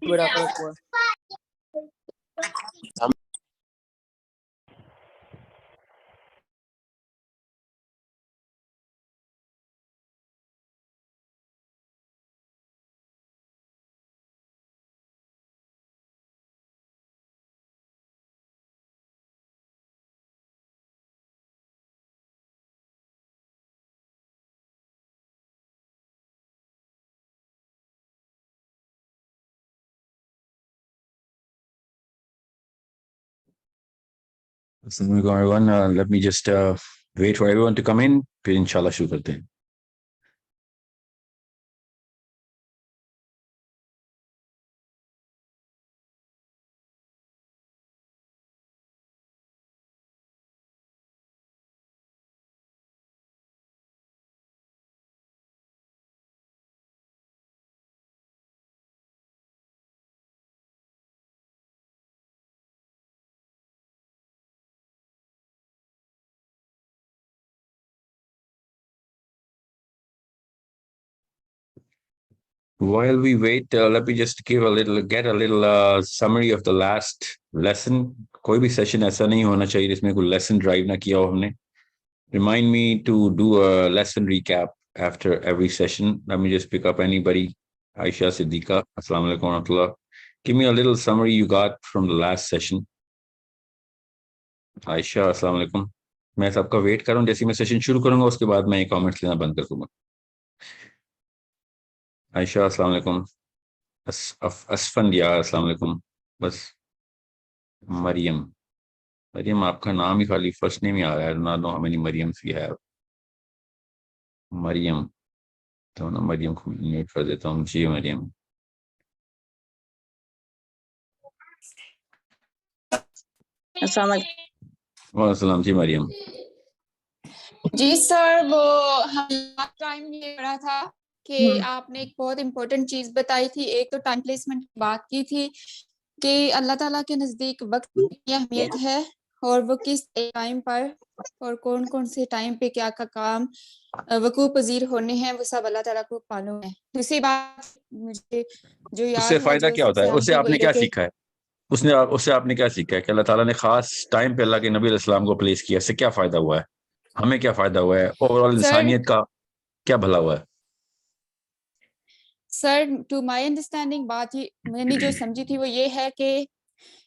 بڑا فرق ہوا. Assalamu alaikum everyone. Let me just wait for everyone to come in. پھر انشاءاللہ شروع کرتے ہیں. While we wait, let me just get a little summary of the last lesson. کوئی بھی سیشن ایسا نہیں ہونا چاہیے جس میں کوئی لیسن ڈرائیو نہ کیا ہو ہم نے. Remind me to do a lesson recap after every session. Let me just pick up anybody. Aisha Siddiqa, Assalamu alaikum wa rahmatullah. Give me a little summary you got from the last session. Aisha, Assalamu alaikum. میں سب کا wait کر رہا ہوں. جیسے میں session شروع کروں گا اس کے بعد میں کامنٹس لینا بند کر دوں گا. عائشہ السلام علیکم. اسفندیار السلام علیکم. بس مریم آپ کا نام ہی خالی فرسٹ نیم ہی آ رہا ہے. نہ نو ہمیں مریم سی ہے. مریم تو نا مریم کو میوٹ کر دیتا ہوں. جی مریم. السلام علیکم. وعلیکم السلام. جی مریم. جی سر وہ ہم لاسٹ ٹائم یہ پڑھا تھا کہ آپ نے ایک بہت امپورٹنٹ چیز بتائی تھی. ایک تو ٹائم پلیسمنٹ کی بات کی تھی کہ اللہ تعالیٰ کے نزدیک وقت کی اہمیت ہے اور وہ کس ٹائم پر اور کون کون سے ٹائم پہ کیا کا کام وقوع پذیر ہونے ہیں وہ سب اللہ تعالیٰ کو معلوم ہے. دوسری بات مجھے جو اس یاد سے ہے فائدہ جو کیا ہوتا ہے؟ سب اس سے سے آپ نے وہی کیا کہ سیکھا ہے؟ اس سے آپ نے کیا سیکھا ہے کہ اللہ تعالیٰ نے خاص ٹائم پہ اللہ کے نبی علیہ السلام کو پلیس کیا. اس سے کیا فائدہ ہوا ہے؟ ہمیں کیا فائدہ ہوا ہے؟ اوور آل سر انسانیت کا کیا بھلا ہوا ہے؟ سر ٹو مائی انڈرسٹینڈنگ بات ہی میں نے جو سمجھی تھی وہ یہ ہے کہ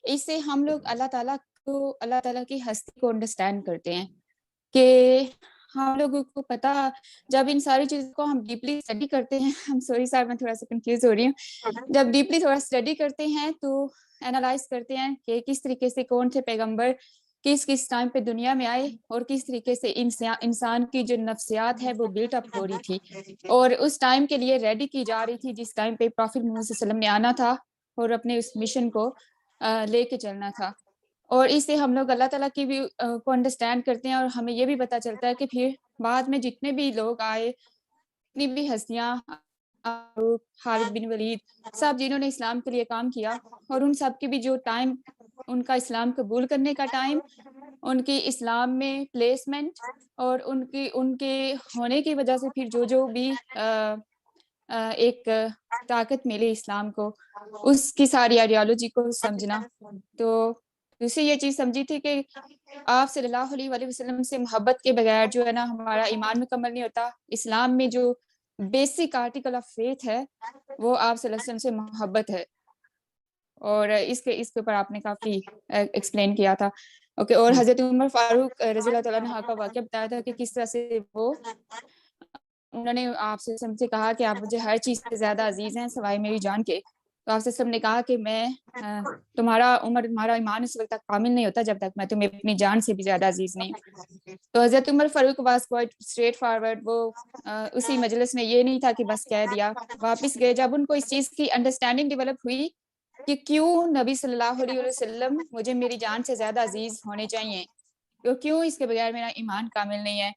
اس سے ہم لوگ اللہ تعالیٰ کی ہستی کو انڈرسٹینڈ کرتے ہیں کہ ہم لوگوں کو پتا جب ان ساری چیزوں کو ہم ڈیپلی اسٹڈی کرتے ہیں. ہم سوری سر میں تھوڑا سا کنفیوز ہو رہی ہوں. جب ڈیپلی تھوڑا اسٹڈی کرتے ہیں تو اینالائز کرتے ہیں کہ کس طریقے سے کون سے پیغمبر کس ٹائم پہ دنیا میں آئے اور کس طریقے سے انسان کی جو نفسیات ہے وہ بلٹ اپ ہو رہی تھی اور اس ٹائم کے لیے ریڈی کی جا رہی تھی جس ٹائم پہ پروفیٹ محمد صلی اللہ علیہ وسلم نے آنا تھا اور اپنے اس مشن کو لے کے چلنا تھا. اور اس سے ہم لوگ اللہ تعالیٰ کی بھی کو انڈرسٹینڈ کرتے ہیں اور ہمیں یہ بھی پتہ چلتا ہے کہ پھر بعد میں جتنے بھی لوگ آئے جتنی بھی ہستیاں خالد بن ولید سب جنہوں نے اسلام کے لیے کام کیا اور ان سب کے بھی جو ٹائم ان کا اسلام قبول کرنے کا ٹائم ان کی اسلام میں پلیسمنٹ اور ان کے ہونے کی وجہ سے پھر جو بھی ایک طاقت ملی اسلام کو اس کی ساری آئیڈیالوجی کو سمجھنا. تو دوسری یہ چیز سمجھی تھی کہ آپ صلی اللہ علیہ وسلم سے محبت کے بغیر جو ہے نا ہمارا ایمان مکمل نہیں ہوتا. اسلام میں جو بیسک آرٹیکل آف فیتھ ہے وہ آپ صلی اللہ علیہ وسلم سے محبت ہے اور اس کے اوپر آپ نے کافی ایکسپلین کیا تھا. اوکے. اور حضرت عمر فاروق رضی اللہ تعالیٰ عنہ کا واقعہ بتایا تھا کہ کس طرح سے انہوں نے آپ سے سب سے کہا کہ آپ مجھے ہر چیز سے زیادہ عزیز ہیں سوائے میری جان کے. تو آپ سے سب نے کہا کہ میں تمہارا ایمان اس وقت تک کامل نہیں ہوتا جب تک میں تمہیں اپنی جان سے بھی زیادہ عزیز نہیں ہوں. تو حضرت عمر فاروق واز کوائٹ اسٹریٹ فارورڈ. وہ اسی مجلس میں یہ نہیں تھا کہ بس کہہ دیا. واپس گئے جب ان کو اس چیز کی انڈرسٹینڈنگ ڈیولپ ہوئی کہ کیوں نبی صلی اللہ علیہ وسلم مجھے میری جان سے زیادہ عزیز ہونے چاہیے, کیوں اس کے بغیر میرا ایمان کامل نہیں ہے.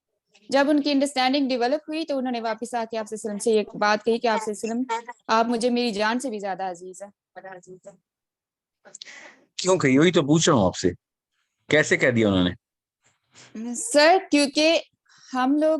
جب ان کی انڈرسٹینڈنگ ڈیولپ ہوئی تو انہوں نے واپس آ کے آپ وسلم سے ایک بات کہی کہ آپ وسلم آپ مجھے میری جان سے بھی زیادہ عزیز ہیں. کیوں کہی؟ وہی تو پوچھ رہا ہوں آپ سے, کیسے کہہ دیا انہوں نے؟ سر کیونکہ ہم لوگ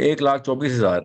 1,24,000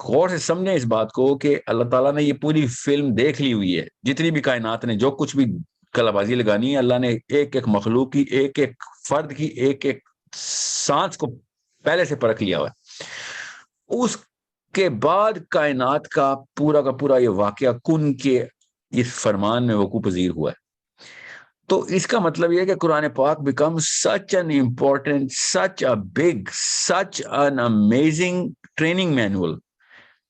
غور سے سمجھیں اس بات کو کہ اللہ تعالیٰ نے یہ پوری فلم دیکھ لی ہوئی ہے، جتنی بھی کائنات نے جو کچھ بھی کلا بازی لگانی ہے، اللہ نے ایک ایک مخلوق کی، ایک ایک فرد کی، ایک ایک سانس کو پہلے سے پرکھ لیا ہوا ہے. اس کے بعد کائنات کا پورا یہ واقعہ کن کے اس فرمان میں وقوع پذیر ہوا ہے. تو اس کا مطلب یہ ہے کہ قرآن پاک become such an important, such a big, such an amazing training manual,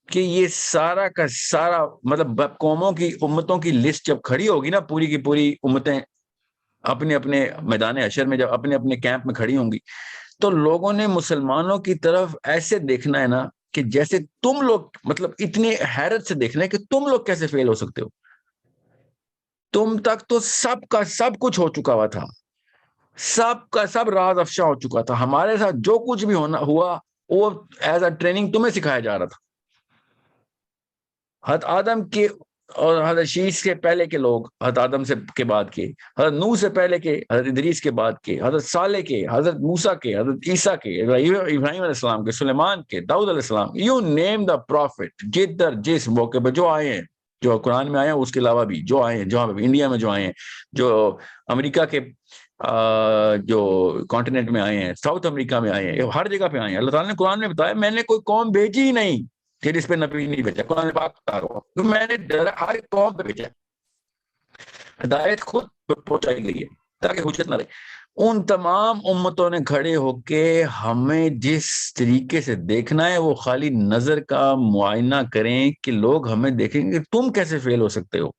کہ یہ سارا کا سارا مطلب قوموں کی، امتوں کی لسٹ جب کھڑی ہوگی نا، پوری کی پوری امتیں اپنے اپنے میدان حشر میں جب اپنے اپنے کیمپ میں کھڑی ہوں گی، تو لوگوں نے مسلمانوں کی طرف ایسے دیکھنا ہے نا کہ جیسے تم لوگ، مطلب اتنی حیرت سے دیکھنا ہے کہ تم لوگ کیسے فیل ہو سکتے ہو. تم تک تو سب کا سب کچھ ہو چکا ہوا تھا، سب کا سب راز افشا ہو چکا تھا. ہمارے ساتھ جو کچھ بھی ہوا وہ ایز اے ٹریننگ تمہیں سکھایا جا رہا تھا. حضرت آدم کے اور حضرت شیش کے پہلے کے لوگ، حضرت آدم سے کے بعد کے، حضرت نوح سے پہلے کے، حضرت ادریس کے بعد کے، حضرت صالح کے، حضرت موسیٰ کے، حضرت عیسیٰ کے، ابراہیم علیہ السلام کے، سلیمان کے، داؤد علیہ السلام، یو نیم دا پروفٹ، جس موقع پہ جو آئے ہیں، جو قرآن میں آئے ہیں، اس کے علاوہ بھی جو آئے ہیں، جہاں پہ انڈیا میں جو آئے ہیں، جو امریکہ کے جو کانٹیننٹ میں آئے ہیں، ساؤتھ امریکہ میں آئے ہیں، ہر جگہ پہ آئے ہیں. اللہ تعالیٰ نے قرآن میں بتایا میں نے کوئی قوم بھیجی ہی نہیں کہ جس پہ نبی نہیں بھیجا. قرآن پاک بتا رہا ہوں میں نے ہر قوم پہ بھیجا، ہدایت خود پہنچائی گئی ہے تاکہ حجت نہ رہے. ان تمام امتوں نے کھڑے ہو کے ہمیں جس طریقے سے دیکھنا ہے وہ خالی نظر کا معائنہ کریں کہ لوگ ہمیں دیکھیں گے تم کیسے فیل ہو سکتے ہو.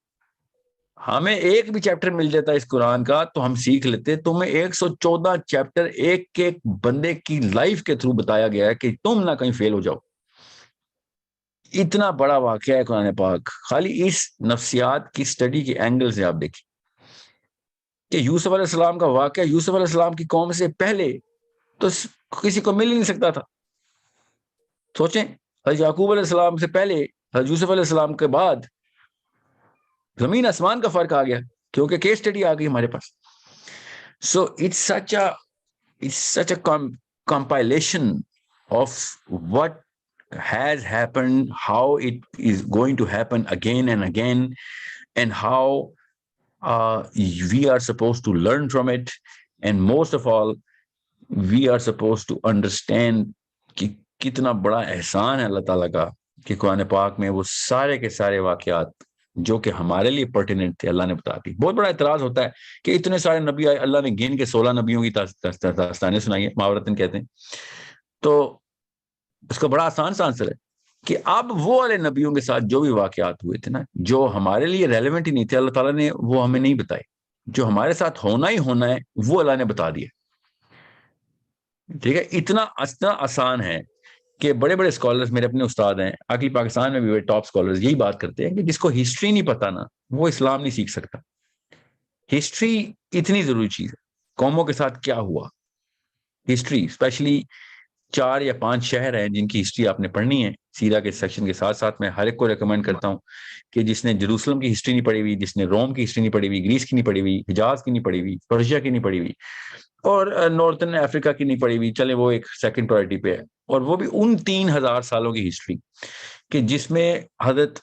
ہمیں ایک بھی چیپٹر مل جاتا ہے اس قرآن کا تو ہم سیکھ لیتے. تمہیں 114 چیپٹر ایک ایک بندے کی لائف کے تھرو بتایا گیا ہے کہ تم نہ کہیں فیل ہو جاؤ. اتنا بڑا واقعہ ہے قرآن پاک. خالی اس نفسیات کی سٹڈی کے اینگل سے آپ دیکھیں کہ یوسف علیہ السلام کا واقعہ یوسف علیہ السلام کی قوم سے پہلے تو کسی کو مل ہی نہیں سکتا تھا. سوچیں حضرت یعقوب علیہ السلام سے پہلے، حضرت یوسف علیہ السلام کے بعد زمین آسمان کا فرق آ گیا کیونکہ کیس اسٹڈی آ گئی ہمارے پاس. So it's such a compilation of what has happened, how it is going to happen again and again, and how we are supposed to learn from it, and most of all we are supposed to understand کہ کتنا بڑا احسان ہے اللہ تعالیٰ کا کہ قرآن پاک میں وہ سارے کے سارے واقعات جو کہ ہمارے لیے پرٹیننٹ تھے اللہ نے بتا دی. بہت بڑا اعتراض ہوتا ہے کہ اتنے سارے نبی آئے، اللہ نے گن کے 16 نبیوں کی داستانیں سنائی ہیں، محاورتن کہتے ہیں. تو اس کا بڑا آسان سا آنسر ہے کہ اب وہ والے نبیوں کے ساتھ جو بھی واقعات ہوئے تھے نا، جو ہمارے لیے ریلیونٹ ہی نہیں تھے، اللہ تعالیٰ نے وہ ہمیں نہیں بتائے. جو ہمارے ساتھ ہونا ہی ہونا ہے وہ اللہ نے بتا دیا. ٹھیک ہے، اتنا آسان ہے کہ بڑے بڑے اسکالرز میرے اپنے استاد ہیں عقلی پاکستان میں بھی ٹاپ اسکالرز یہی بات کرتے ہیں کہ جس کو ہسٹری نہیں پتا نا وہ اسلام نہیں سیکھ سکتا. ہسٹری اتنی ضروری چیز ہے. قوموں کے ساتھ کیا ہوا، ہسٹری اسپیشلی 4 یا 5 شہر ہیں جن کی ہسٹری آپ نے پڑھنی ہے سیرہ کے سیکشن کے ساتھ ساتھ. میں ہر ایک کو ریکمینڈ کرتا ہوں کہ جس نے جروسلم کی ہسٹری نہیں پڑھی ہوئی، جس نے روم کی ہسٹری نہیں پڑھی ہوئی، گریس کی نہیں پڑھی ہوئی، حجاز کی نہیں پڑھی ہوئی، پرشیا کی نہیں پڑھی ہوئی، اور نارتھن افریقہ کی نہیں پڑھی ہوئی، چلے وہ ایک سیکنڈ پرائرٹی پہ ہے، اور وہ بھی ان 3000 سالوں کی ہسٹری کہ جس میں حضرت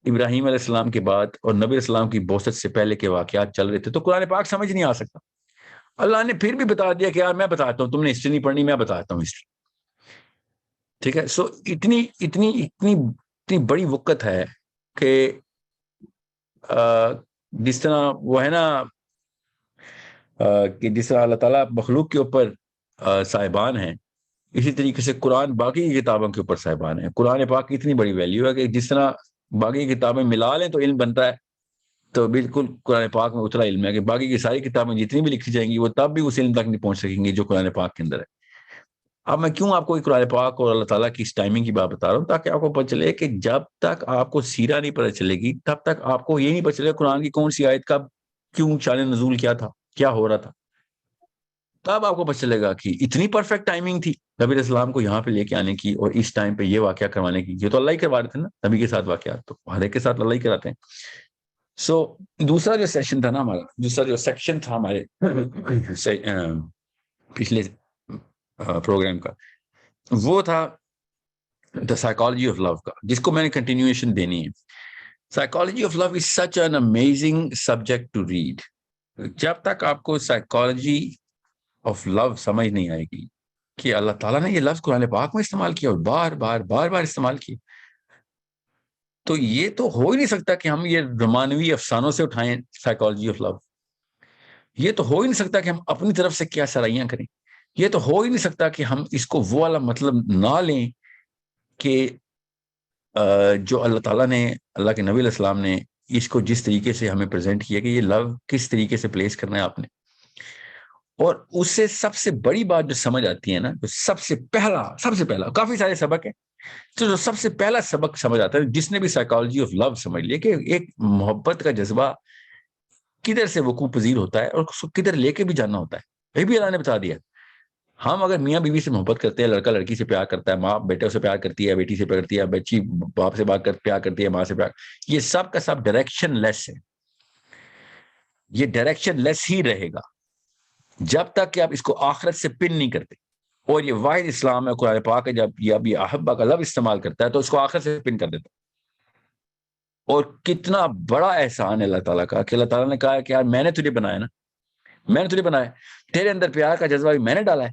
ابراہیم علیہ السلام کے بعد اور نبی علیہ السلام کی بعثت سے پہلے کے واقعات چل رہے تھے. تو قرآن پاک سمجھ نہیں آ سکتا. اللہ نے پھر بھی بتا دیا کہ یار میں بتاتا ہوں، تم نے ہسٹری نہیں پڑھنی، میں بتاتا ہوں ہسٹری. ٹھیک ہے. سو اتنی بڑی وقت ہے کہ جس طرح وہ ہے نا کہ جس طرح اللہ تعالیٰ مخلوق کے اوپر صاحبان ہیں، اسی طریقے سے قرآن باقی کی کتابوں کے اوپر صاحبان ہیں. قرآن پاک کی اتنی بڑی ویلیو ہے کہ جس طرح باقی کتابیں ملا لیں تو علم بنتا ہے، تو بالکل قرآن پاک میں اتنا علم ہے کہ باقی کی ساری کتابیں جتنی بھی لکھی جائیں گی وہ تب بھی اس علم تک نہیں پہنچ سکیں گی جو قرآن پاک کے اندر ہے. اب میں کیوں آپ کو قرآن پاک اور اللہ تعالیٰ کی اس ٹائمنگ کی بات بتا رہا ہوں تاکہ آپ کو پتہ چلے کہ جب تک آپ کو سیرہ نہیں پتہ چلے گی تب تک آپ کو یہ نہیں پتہ چلے قرآن کی کون سی آیت کا کیوں شان نزول کیا تھا، کیا ہو رہا تھا. تب آپ کو پتہ چلے گا کہ اتنی پرفیکٹ ٹائمنگ تھی نبی علیہ السلام کو یہاں پہ لے کے آنے کی اور اس ٹائم پہ یہ واقعہ کروانے کی. یہ تو اللہ ہی کروا رہے تھے نا نبی کے ساتھ واقعات، تو ہر ایک کے ساتھ اللہ ہی کراتے ہیں. سو دوسرا جو سیشن تھا نا ہمارا، دوسرا جو سیکشن تھا ہمارے پچھلے پروگرام کا، وہ تھا دا سائیکالوجی آف لو کا، جس کو میں نے کنٹینیویشن دینی ہے. Psychology of love is such an amazing subject to read. جب تک آپ کو سائیکالوجی آف لو سمجھ نہیں آئے گی کہ اللہ تعالیٰ نے یہ لفظ قرآن پاک میں استعمال کیا اور بار بار استعمال کیا، تو یہ تو ہو ہی نہیں سکتا کہ ہم یہ رومانوی افسانوں سے اٹھائیں سائیکالوجی آف لو. یہ تو ہو ہی نہیں سکتا کہ ہم اپنی طرف سے کیا سرائیاں کریں. یہ تو ہو ہی نہیں سکتا کہ ہم اس کو وہ والا مطلب نہ لیں کہ جو اللہ تعالیٰ نے، اللہ کے نبی علیہ السلام نے اس کو جس طریقے سے ہمیں پریزنٹ کیا کہ یہ لو کس طریقے سے پلیس کرنا ہے آپ نے. اور اس سے سب سے بڑی بات جو سمجھ آتی ہے نا، جو سب سے پہلا کافی سارے سبق ہیں، تو جو سب سے پہلا سبق سمجھ آتا ہے جس نے بھی سائیکالوجی آف لو سمجھ لیا کہ ایک محبت کا جذبہ کدھر سے وقوع پذیر ہوتا ہے اور اس کو کدھر لے کے بھی جانا ہوتا ہے. یہ بھی اللہ نے بتا دیا. ہم اگر میاں بیوی سے محبت کرتے ہیں، لڑکا لڑکی سے پیار کرتا ہے، ماں بیٹے سے پیار کرتی ہے، بیٹی سے پیار کرتی ہے، بچی باپ سے پیار کرتی ہے، ماں سے پیار، یہ سب کا سب ڈائریکشن لیس ہے. یہ ڈائریکشن لیس ہی رہے گا جب تک کہ آپ اس کو آخرت سے پن نہیں کرتے. اور یہ واحد اسلام ہے، قرآن پاک ہے، جب یہ احبہ کا لفظ استعمال کرتا ہے تو اس کو آخرت سے پن کر دیتا ہے. اور کتنا بڑا احسان ہے اللہ تعالیٰ کا کہ اللہ تعالیٰ نے کہا کہ یار میں نے تجھے بنایا نا، میں نے تجھے بنایا، تیرے اندر پیار کا جذبہ بھی میں نے ڈالا ہے،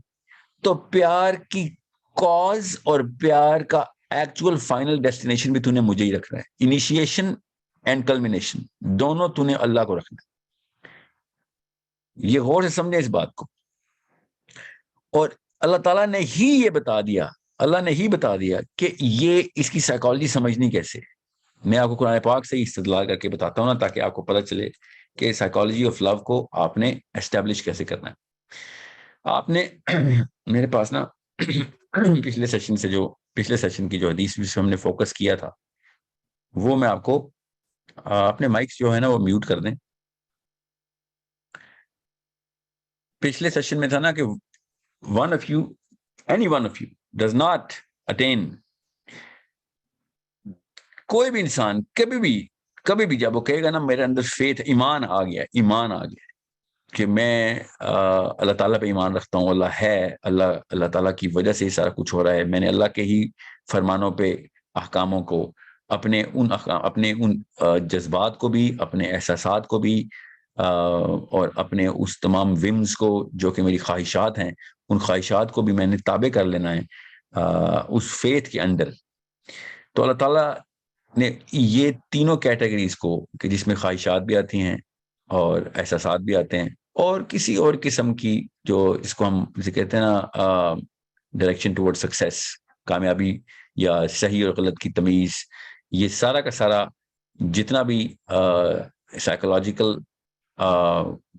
تو پیار کی کاز اور پیار کا ایکچوئل فائنل ڈیسٹینیشن بھی تو نے مجھے ہی رکھنا ہے. انیشیشن اینڈ کلمینیشن دونوں تو نے اللہ کو رکھنا ہے. یہ غور سے سمجھیں اس بات کو. اور اللہ تعالیٰ نے ہی یہ بتا دیا، اللہ نے ہی بتا دیا کہ یہ اس کی سائیکالوجی سمجھنی کیسے. میں آپ کو قرآن پاک سے ہی استدلال کر کے بتاتا ہوں نا، تاکہ آپ کو پتہ چلے کہ سائیکالوجی آف لو کو آپ نے اسٹیبلش کیسے کرنا ہے. آپ نے میرے پاس نا پچھلے سیشن کی جو حدیث جس پہ ہم نے فوکس کیا تھا، وہ میں آپ کو اپنے مائکس جو ہے نا وہ میوٹ کر دیں. پچھلے سیشن میں تھا نا کہ any one of you does not attain، کوئی بھی انسان کبھی بھی جب وہ کہے گا نا میرے اندر فیتھ، ایمان آ گیا کہ میں اللہ تعالیٰ پہ ایمان رکھتا ہوں، اللہ ہے، اللہ تعالیٰ کی وجہ سے یہ سارا کچھ ہو رہا ہے، میں نے اللہ کے ہی فرمانوں پہ، احکاموں کو، اپنے ان جذبات کو بھی، اپنے احساسات کو بھی، اور اپنے اس تمام ومز کو جو کہ میری خواہشات ہیں، ان خواہشات کو بھی میں نے تابع کر لینا ہے اس فیتھ کے اندر. تو اللہ تعالیٰ نے یہ تینوں کیٹیگریز کو، کہ جس میں خواہشات بھی آتی ہیں اور احساسات بھی آتے ہیں، اور کسی اور قسم کی جو اس کو ہم کہتے ہیں نا ڈائریکشن ٹورڈ سکسیس، کامیابی یا صحیح اور غلط کی تمیز، یہ سارا کا سارا جتنا بھی سائیکولوجیکل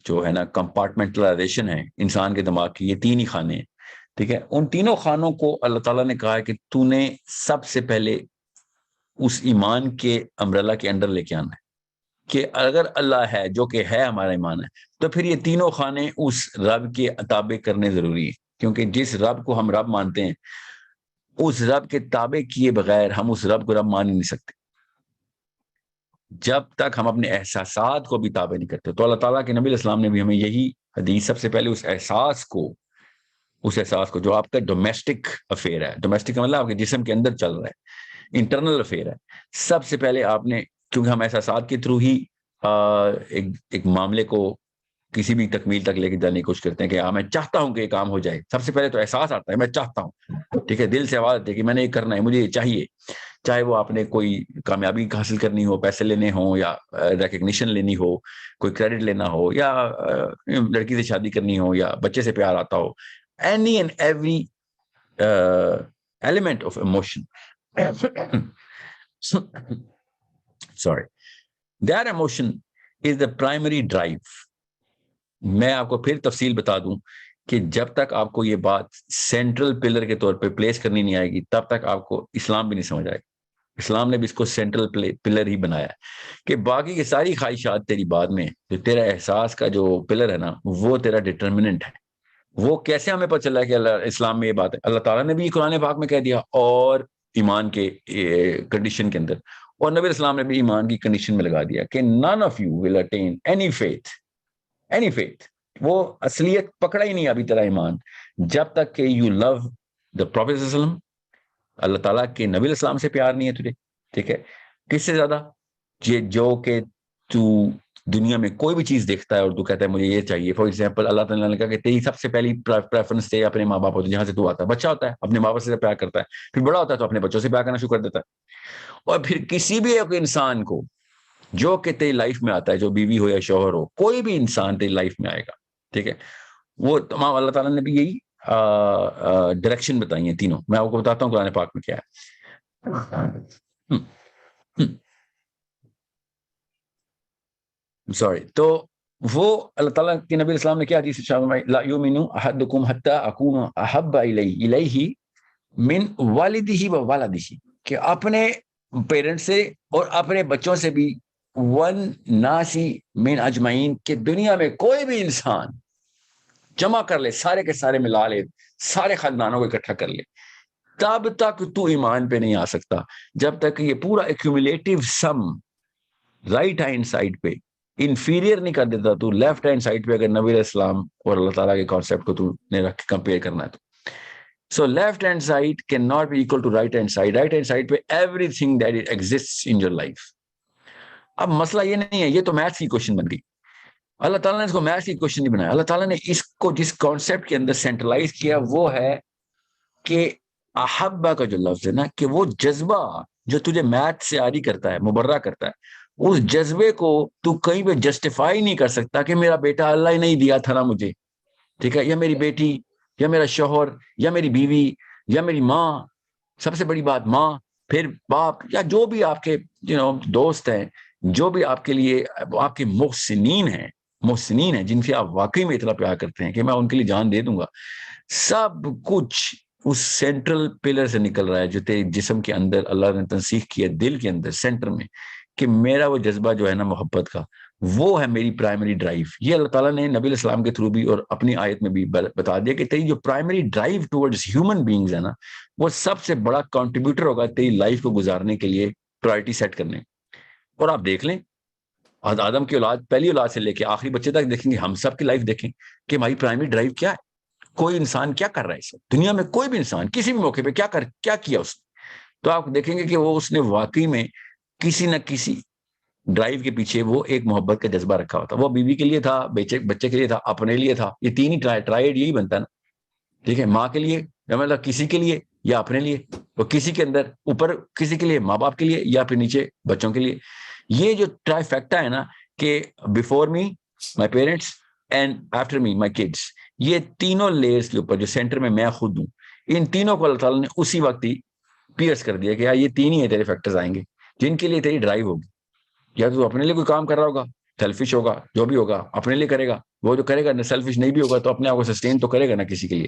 جو ہے نا کمپارٹمنٹلائزیشن ہے انسان کے دماغ کی، یہ تین ہی خانے ہیں. ٹھیک ہے، ان تینوں خانوں کو اللہ تعالیٰ نے کہا ہے کہ تو نے سب سے پہلے اس ایمان کے امبریلا کے انڈر لے کے آنا ہے کہ اگر اللہ ہے، جو کہ ہے ہمارا ایمان ہے، تو پھر یہ تینوں خانے اس رب کے تابع کرنے ضروری ہے. کیونکہ جس رب کو ہم رب مانتے ہیں، اس رب کے تابع کیے بغیر ہم اس رب کو رب مان ہی نہیں سکتے جب تک ہم اپنے احساسات کو بھی تابع نہیں کرتے. تو اللہ تعالیٰ کے نبی علیہ السلام نے بھی ہمیں یہی حدیث، سب سے پہلے اس احساس کو جو آپ کا ڈومیسٹک افیئر ہے، ڈومیسٹک مطلب آپ کے جسم کے اندر چل رہا ہے، انٹرنل افیئر ہے، سب سے پہلے آپ نے، کیونکہ ہم احساسات کے تھرو ہی ایک معاملے کو کسی بھی تکمیل تک لے کے جانے کی کوشش کرتے ہیں کہ میں چاہتا ہوں کہ یہ کام ہو جائے. سب سے پہلے تو احساس آتا ہے، میں چاہتا ہوں. ٹھیک ہے، دل سے آواز آتی ہے کہ میں نے یہ کرنا ہے، مجھے یہ چاہیے، چاہے وہ آپ نے کوئی کامیابی حاصل کرنی ہو، پیسے لینے ہوں، یا ریکگنیشن لینی ہو، کوئی کریڈٹ لینا ہو، یا لڑکی سے شادی کرنی ہو، یا بچے سے پیار آتا ہو. Any and every element of emotion sorry, that emotion is the primary drive. میں آپ کو پھر تفصیل بتا دوں کہ جب تک آپ کو یہ بات سینٹرل پلر کے طور پہ پلیس کرنی نہیں آئے گی، تب تک آپ کو اسلام بھی نہیں سمجھ آئے گا. اسلام نے بھی اس کو سینٹرل پلر ہی بنایا ہے کہ باقی کی ساری خواہشات تیری بعد میں، جو تیرا احساس کا جو پلر ہے نا، وہ تیرا ڈٹرمننٹ ہے. وہ کیسے ہمیں پتہ چلا کہ اللہ اسلام میں یہ بات ہے؟ اللہ تعالیٰ نے بھی قرآن پاک میں کہہ دیا، اور ایمان کے کنڈیشن کے اندر، اور نبی اسلام نے بھی ایمان کی کنڈیشن میں لگا دیا کہ none of you will attain any faith. وہ اصلیت پکڑا ہی نہیں ابھی تیرا ایمان جب تک کہ you love the Prophet ﷺ اللہ تعالیٰ کے نبی علیہ السلام سے پیار نہیں ہے تجھے, ٹھیک ہے, کس سے زیادہ؟ یہ جو کہ تو دنیا میں کوئی بھی چیز دیکھتا ہے اور تو کہتا ہے مجھے یہ چاہیے. فار ایگزامپل اللہ تعالیٰ نے کہا کہ تیری سب سے پہلی پریفرنس تیرے اپنے ماں باپ ہوتے ہیں, جہاں سے تو آتا ہے. بچہ ہوتا ہے اپنے ماں باپ سے پیار کرتا ہے, پھر بڑا ہوتا ہے تو اپنے بچوں سے پیار کرنا شروع کر دیتا ہے. اور پھر کسی بھی ایک انسان کو جو کہ تیری لائف میں آتا ہے, جو بیوی ہو یا شوہر ہو, کوئی بھی انسان تیری لائف میں آئے گا, ٹھیک ہے, وہ تمام اللہ تعالیٰ نے بھی یہی ڈائریکشن بتائی ہیں تینوں. میں آپ کو بتاتا ہوں قرآن پاک میں کیا ہے. سوری, تو وہ اللہ تعالیٰ کے نبی اسلام نے کیا حدیث لا یؤمن احدکم حتی اکون احب الیہ من والدہ و والدہ, کہ اپنے پیرنٹ سے اور اپنے بچوں سے بھی ون ناسی من اجمعین, کہ دنیا میں کوئی بھی انسان جمع کر لے, سارے کے سارے ملا لے, سارے خاندانوں کو اکٹھا کر لے, تب تک تو ایمان پہ نہیں آ سکتا جب تک یہ پورا ایکومولیٹو سم رائٹ ہینڈ سائڈ پہ انفیریئر نہیں کر دیتا تو لیفٹ ہینڈ سائڈ پہ, اگر نبی علیہ السلام اور اللہ تعالیٰ کے کانسیپٹ کو تو نے رکھ کے کمپیئر کرنا ہے تو. So left hand side cannot be equal to right hand side. Right hand side پہ everything that it exists in your life. اب مسئلہ یہ نہیں ہے, یہ تو میتھس کی کوشچن بن گئی. اللہ تعالیٰ نے اس کو میتھس کی کوشچن نہیں بنایا. اللہ تعالیٰ نے اس کو جس کانسیپٹ کے اندر سینٹرلائز کیا وہ ہے کہ احبہ کا جو لفظ ہے نا, کہ وہ جذبہ جو تجھے میتھ سے عاری کرتا ہے, مبرہ کرتا ہے, اس جذبے کو تو کہیں پہ جسٹیفائی نہیں کر سکتا کہ میرا بیٹا اللہ ہی نہیں دیا تھا نا مجھے, ٹھیک ہے, یا میری بیٹی یا میرا شوہر یا میری بیوی یا میری ماں, سب سے بڑی بات ماں, پھر باپ, یا جو بھی آپ کے دوست ہیں, جو بھی آپ کے لیے آپ کے محسنین ہیں جن سے آپ واقعی میں اتنا پیار کرتے ہیں کہ میں ان کے لیے جان دے دوں گا, سب کچھ اس سینٹرل پلر سے نکل رہا ہے جو تیرے جسم کے اندر اللہ نے تنسیخ کیا, دل کے اندر سینٹر میں, کہ میرا وہ جذبہ جو ہے نا محبت کا, وہ ہے میری پرائمری ڈرائیو. یہ اللہ تعالیٰ نے نبی علیہ السلام کے تھرو بھی اور اپنی آیت میں بھی بتا دیا کہ تیری جو primary drive towards human beings ہے نا, وہ سب سے بڑا کنٹریبیوٹر ہوگا تیری لائف کو گزارنے کے لیے, پرائرٹی سیٹ کرنے. اور آپ دیکھ لیں آدم کی اولاد, پہلی اولاد سے لے کے آخری بچے تک دیکھیں گے, ہم سب کی لائف دیکھیں کہ ہماری پرائمری ڈرائیو کیا ہے. کوئی انسان کیا کر رہا ہے اس وقت دنیا میں, کوئی بھی انسان کسی بھی موقع پہ کیا کیا اس نے, تو آپ دیکھیں گے کہ وہ اس نے واقعی میں کسی نہ کسی ڈرائیو کے پیچھے وہ ایک محبت کا جذبہ رکھا ہوتا. وہ بیوی کے لیے تھا, بچے کے لیے تھا, اپنے لیے تھا. یہ تین ہی ٹرائیڈ یہی بنتا ہے نا, ٹھیک ہے, ماں کے لیے یا مطلب کسی کے لیے یا اپنے لیے, اور کسی کے اندر اوپر کسی کے لیے ماں باپ کے لیے, یا پھر نیچے بچوں کے لیے. یہ جو ٹرائی فیکٹا ہے نا کہ before me my parents and after me my kids, یہ تینوں لیئرز کے اوپر جو سینٹر میں خود ہوں, ان تینوں کو اللہ تعالیٰ نے اسی وقت ہی پیئرس کر دیا کہ یہ تین ہی ہیں تیرے فیکٹرز آئیں گے جن کے لیے تیری ڈرائیو ہوگی. یا تو اپنے لیے کوئی کام کر رہا ہوگا, سیلفش ہوگا, جو بھی ہوگا اپنے لیے کرے گا, وہ جو کرے گا نہ سیلفش نہیں بھی ہوگا تو اپنے آپ کو سسٹین تو کرے گا نا کسی کے لیے.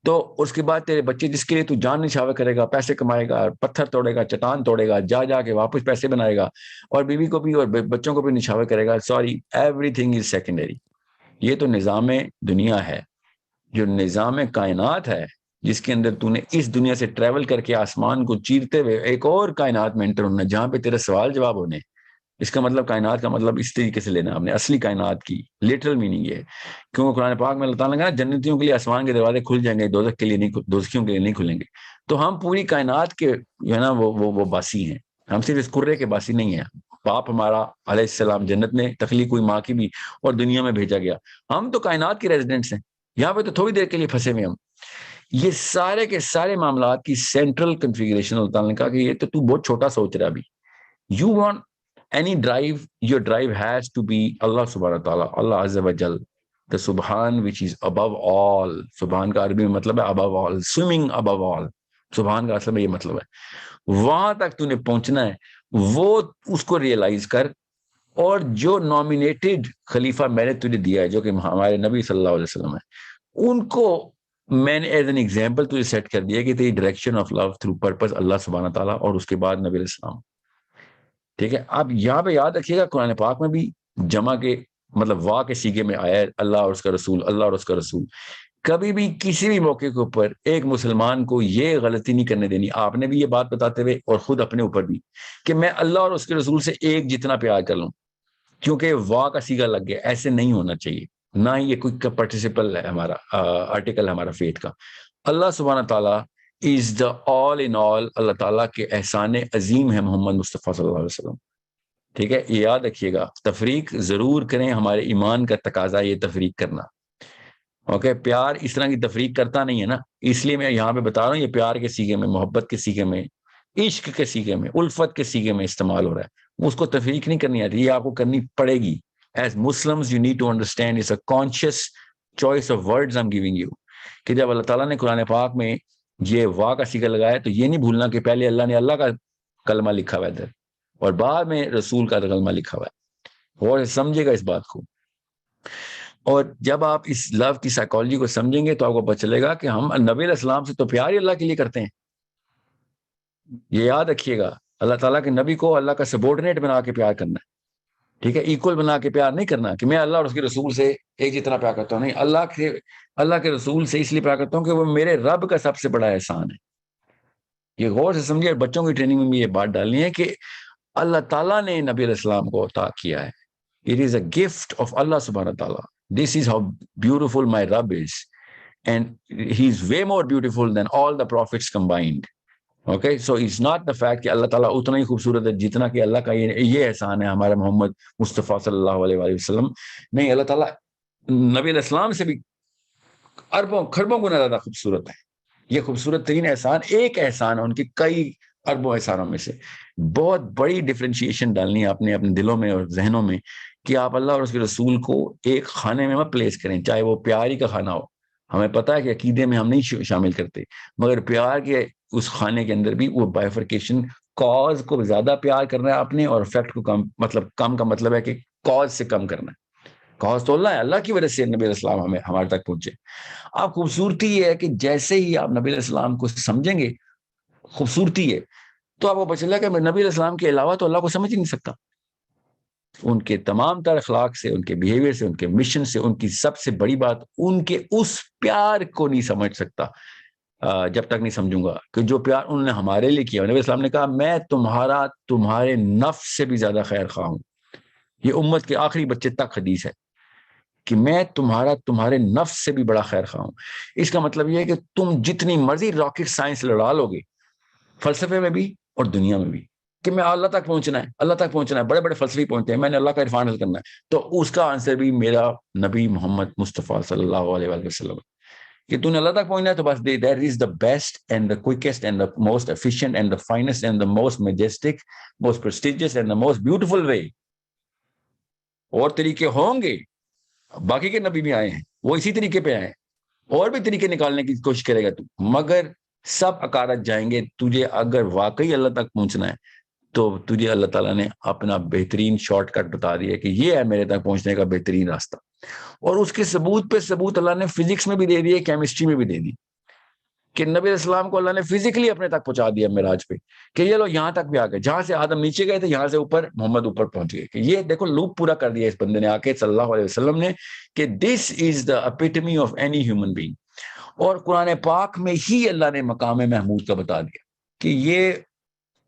تو اس کے بعد تیرے بچے جس کے لیے تو جان نچھاور کرے گا, پیسے کمائے گا, پتھر توڑے گا, چٹان توڑے گا, جا کے واپس پیسے بنائے گا, اور بیوی کو بھی اور بچوں کو بھی نچھاور کرے گا. Sorry, everything is secondary. یہ تو نظام دنیا ہے, جو نظام کائنات ہے, جس کے اندر تو نے اس دنیا سے ٹریول کر کے آسمان کو چیرتے ہوئے ایک اور کائنات میں انٹر ہونا جہاں پہ تیرے سوال جواب ہونے. اس کا مطلب کائنات کا مطلب اس طریقے سے لینا, ہم نے اصلی کائنات کی لٹرل میننگ یہ ہے. کیونکہ قرآن پاک میں اللہ تعالیٰ نے کہا جنتیوں کے لیے آسمان کے دروازے کھل جائیں گے, دوزخ کے لیے نہیں, دوزخیوں کے لیے نہیں کھلیں گے. تو ہم پوری کائنات کے جو ہے نا وہ باسی ہیں, ہم صرف اس کرے کے باسی نہیں ہیں. باپ ہمارا علیہ السلام جنت میں تخلیق ہوئی ماں کی بھی, اور دنیا میں بھیجا گیا. ہم تو کائنات کے ریزیڈنٹس ہیں, یہاں پہ تو تھوڑی دیر کے لیے پھنسے ہوئے ہم. یہ سارے کے سارے معاملات کی سینٹرل کنفیگریشن اللہ تعالیٰ نے کہا کہ یہ تو بہت چھوٹا سوچ رہا ابھی. You want any drive, your drive has to be Allah subhanahu wa ta'ala, Allah azza wa jal, the subhan which is above all. subhan کا عربی میں مطلب ہے above all, swimming above all. subhan کا اصل میں یہ مطلب ہے. وہاں تک تو نے پہنچنا ہے, وہ اس کو ریئلائز کر. اور جو نامینیٹڈ خلیفہ میں نے تجھے دیا ہے جو کہ ہمارے نبی صلی اللہ علیہ وسلم ہے, ان کو میں نے ایز این ایگزامپل تجھے سیٹ کر دیا کہ تیری direction of love through purpose اللہ سبحانہ تعالیٰ, اور اس کے بعد نبی علیہ السلام. ٹھیک ہے, آپ یہاں پہ یاد رکھیے گا قرآن پاک میں بھی جمع کے مطلب وا کے سیگے میں آیا ہے اللہ اور اس کا رسول, اللہ اور اس کا رسول. کبھی بھی کسی بھی موقع کے اوپر ایک مسلمان کو یہ غلطی نہیں کرنے دینی, آپ نے بھی یہ بات بتاتے ہوئے اور خود اپنے اوپر بھی, کہ میں اللہ اور اس کے رسول سے ایک جتنا پیار کر لوں کیونکہ وا کا سیگا لگ گیا. ایسے نہیں ہونا چاہیے, نہ ہی یہ کوئی پارٹیسپل ہے ہمارا, آرٹیکل ہے ہمارا فیتھ کا. اللہ سبحانہ تعالیٰ is the all in all. اللہ تعالیٰ کے احسان عظیم ہے محمد مصطفیٰ صلی اللہ علیہ وسلم. ٹھیک ہے, یہ یاد رکھیے گا. تفریق ضرور کریں, ہمارے ایمان کا تقاضا یہ تفریق کرنا. اوکے, پیار اس طرح کی تفریق کرتا نہیں ہے نا, اس لیے میں یہاں پہ بتا رہا ہوں یہ پیار کے سیغے میں, محبت کے سیغے میں, عشق کے سیغے میں, الفت کے سیغے میں استعمال ہو رہا ہے. اس کو تفریق نہیں کرنی آتی, یہ آپ کو کرنی پڑے گی. As Muslims you need to understand it's a conscious choice of words I'm giving you. کہ جب اللہ تعالیٰ نے قرآن پاک میں یہ وا کا سیغہ لگایا تو یہ نہیں بھولنا کہ پہلے اللہ نے اللہ کا کلمہ لکھا ہوا ہے ادھر اور بعد میں رسول کا کلمہ لکھا ہوا ہے. اور سمجھے گا اس بات کو. اور جب آپ اس لو کی سائیکالوجی کو سمجھیں گے تو آپ کو پتہ چلے گا کہ ہم نبی علیہ السلام سے تو پیار ہی اللہ کے لیے کرتے ہیں. یہ یاد رکھیے گا, اللہ تعالیٰ کے نبی کو اللہ کا سبورڈینیٹ بنا کے پیار کرنا ہے. ٹھیک ہے, ایکول بنا کے پیار نہیں کرنا کہ میں اللہ اور اس کے رسول سے ایک جتنا پیار کرتا ہوں. نہیں, اللہ کے رسول سے اس لیے پیار کرتا ہوں کہ وہ میرے رب کا سب سے بڑا احسان ہے. یہ غور سے سمجھے. بچوں کی ٹریننگ میں بھی یہ بات ڈالنی ہے کہ اللہ تعالیٰ نے نبی علیہ السلام کو عطا کیا ہے. It is a gift of Allah subhanahu wa ta'ala. This is how beautiful my Rabb is. And he is way more beautiful than all the prophets combined. Okay, so it's not the fact کہ اللہ تعالیٰ اتنا ہی خوبصورت ہے جتنا کہ اللہ کا یہ احسان ہے ہمارا محمد مصطفیٰ صلی اللہ علیہ وآلہ وسلم. نہیں, اللہ تعالیٰ نبی علیہ السلام سے بھی اربوں کھربوں گنا زیادہ خوبصورت ہے. یہ خوبصورت ترین احسان ایک احسان ہے ان کے کئی اربوں احسانوں میں سے. بہت بڑی ڈفرینشیشن ڈالنی ہے آپ نے اپنے دلوں میں اور ذہنوں میں کہ آپ اللہ اور اس کے رسول کو ایک کھانے میں مت پلیس کریں, چاہے وہ پیار ہی کا کھانا ہو. ہمیں پتہ ہے کہ عقیدے میں ہم نہیں شامل کرتے, مگر پیار کے اس کھانے کے اندر بھی وہ بائیفرکیشن, کاز کو زیادہ پیار کرنا ہے آپ نے اور افیکٹ کو کم. مطلب کم کا مطلب ہے کہ کاز سے کم کرنا ہے. کاز تو اللہ ہے, اللہ کی وجہ سے نبی علیہ السلام ہمارے تک پہنچے. آپ خوبصورتی یہ ہے کہ جیسے ہی آپ نبی علیہ السلام کو سمجھیں گے, خوبصورتی ہے, تو آپ کو پتہ چلا کہ میں نبی علیہ السلام کے علاوہ تو اللہ کو سمجھ ہی نہیں سکتا. ان کے تمام تر اخلاق سے, ان کے بیہیویئر سے, ان کے مشن سے, ان کی سب سے بڑی بات ان کے اس پیار کو نہیں سمجھ سکتا جب تک نہیں سمجھوں گا کہ جو پیار انہوں نے ہمارے لیے کیا. نبی علیہ السلام نے کہا میں تمہارے نفس سے بھی زیادہ خیر خواہ ہوں. یہ امت کے آخری بچے تک حدیث ہے کہ میں تمہارے نفس سے بھی بڑا خیر خواہ ہوں. اس کا مطلب یہ ہے کہ تم جتنی مرضی راکٹ سائنس لڑا لو گے, فلسفے میں بھی اور دنیا میں بھی, کہ میں اللہ تک پہنچنا ہے, بڑے بڑے فلسفی پہنچتے ہیں, میں نے اللہ کا عرفان حاصل کرنا ہے, تو اس کا آنسر بھی میرا نبی محمد مصطفیٰ صلی اللہ علیہ وآلہ وسلم کہ تو نے اللہ تک پہنچنا ہے تو بس that is the best and the quickest and the most efficient and the finest and the most majestic, most prestigious and the most beautiful way. اور طریقے ہوں گے, باقی کے نبی بھی آئے ہیں, وہ اسی طریقے پہ آئے ہیں, اور بھی طریقے نکالنے کی کوشش کرے گا تو, مگر سب اکارت جائیں گے. تجھے اگر واقعی اللہ تک پہنچنا ہے تو تجھے اللہ تعالیٰ نے اپنا بہترین شارٹ کٹ بتا دیا کہ یہ ہے میرے تک پہنچنے کا بہترین راستہ. اور اس کے ثبوت پہ ثبوت اللہ نے فزکس میں بھی دے دیے, کیمسٹری میں بھی دے دی کہ نبی علیہ السلام کو اللہ نے فزیکلی اپنے تک پہنچا دیا معراج پہ کہ یہ لو یہاں تک بھی آ گئے, جہاں سے آدم نیچے گئے تھے یہاں سے اوپر محمد اوپر پہنچ گئے. کہ یہ دیکھو لوپ پورا کر دیا اس بندے نے آ کے صلی اللہ علیہ وسلم نے کہ دس is the ایپیٹمی of any human being. اور قرآن پاک میں ہی اللہ نے مقام محمود کا بتا دیا کہ یہ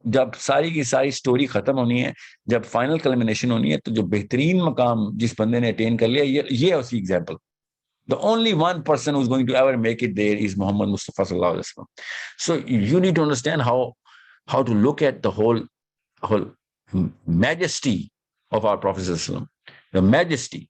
جب ساری کی ساری سٹوری ختم ہونی ہے, جب فائنل کلمنیشن ہونی ہے, تو جو بہترین مقام جس بندے نے اٹین کر لیا یہ ہے اسی example. The only one person who's going to ever make it there is Muhammad Mustafa sallallahu alaihi wasallam. So you need to understand how to look at the whole majesty of our Prophet sallallahu alaihi wasallam, the majesty.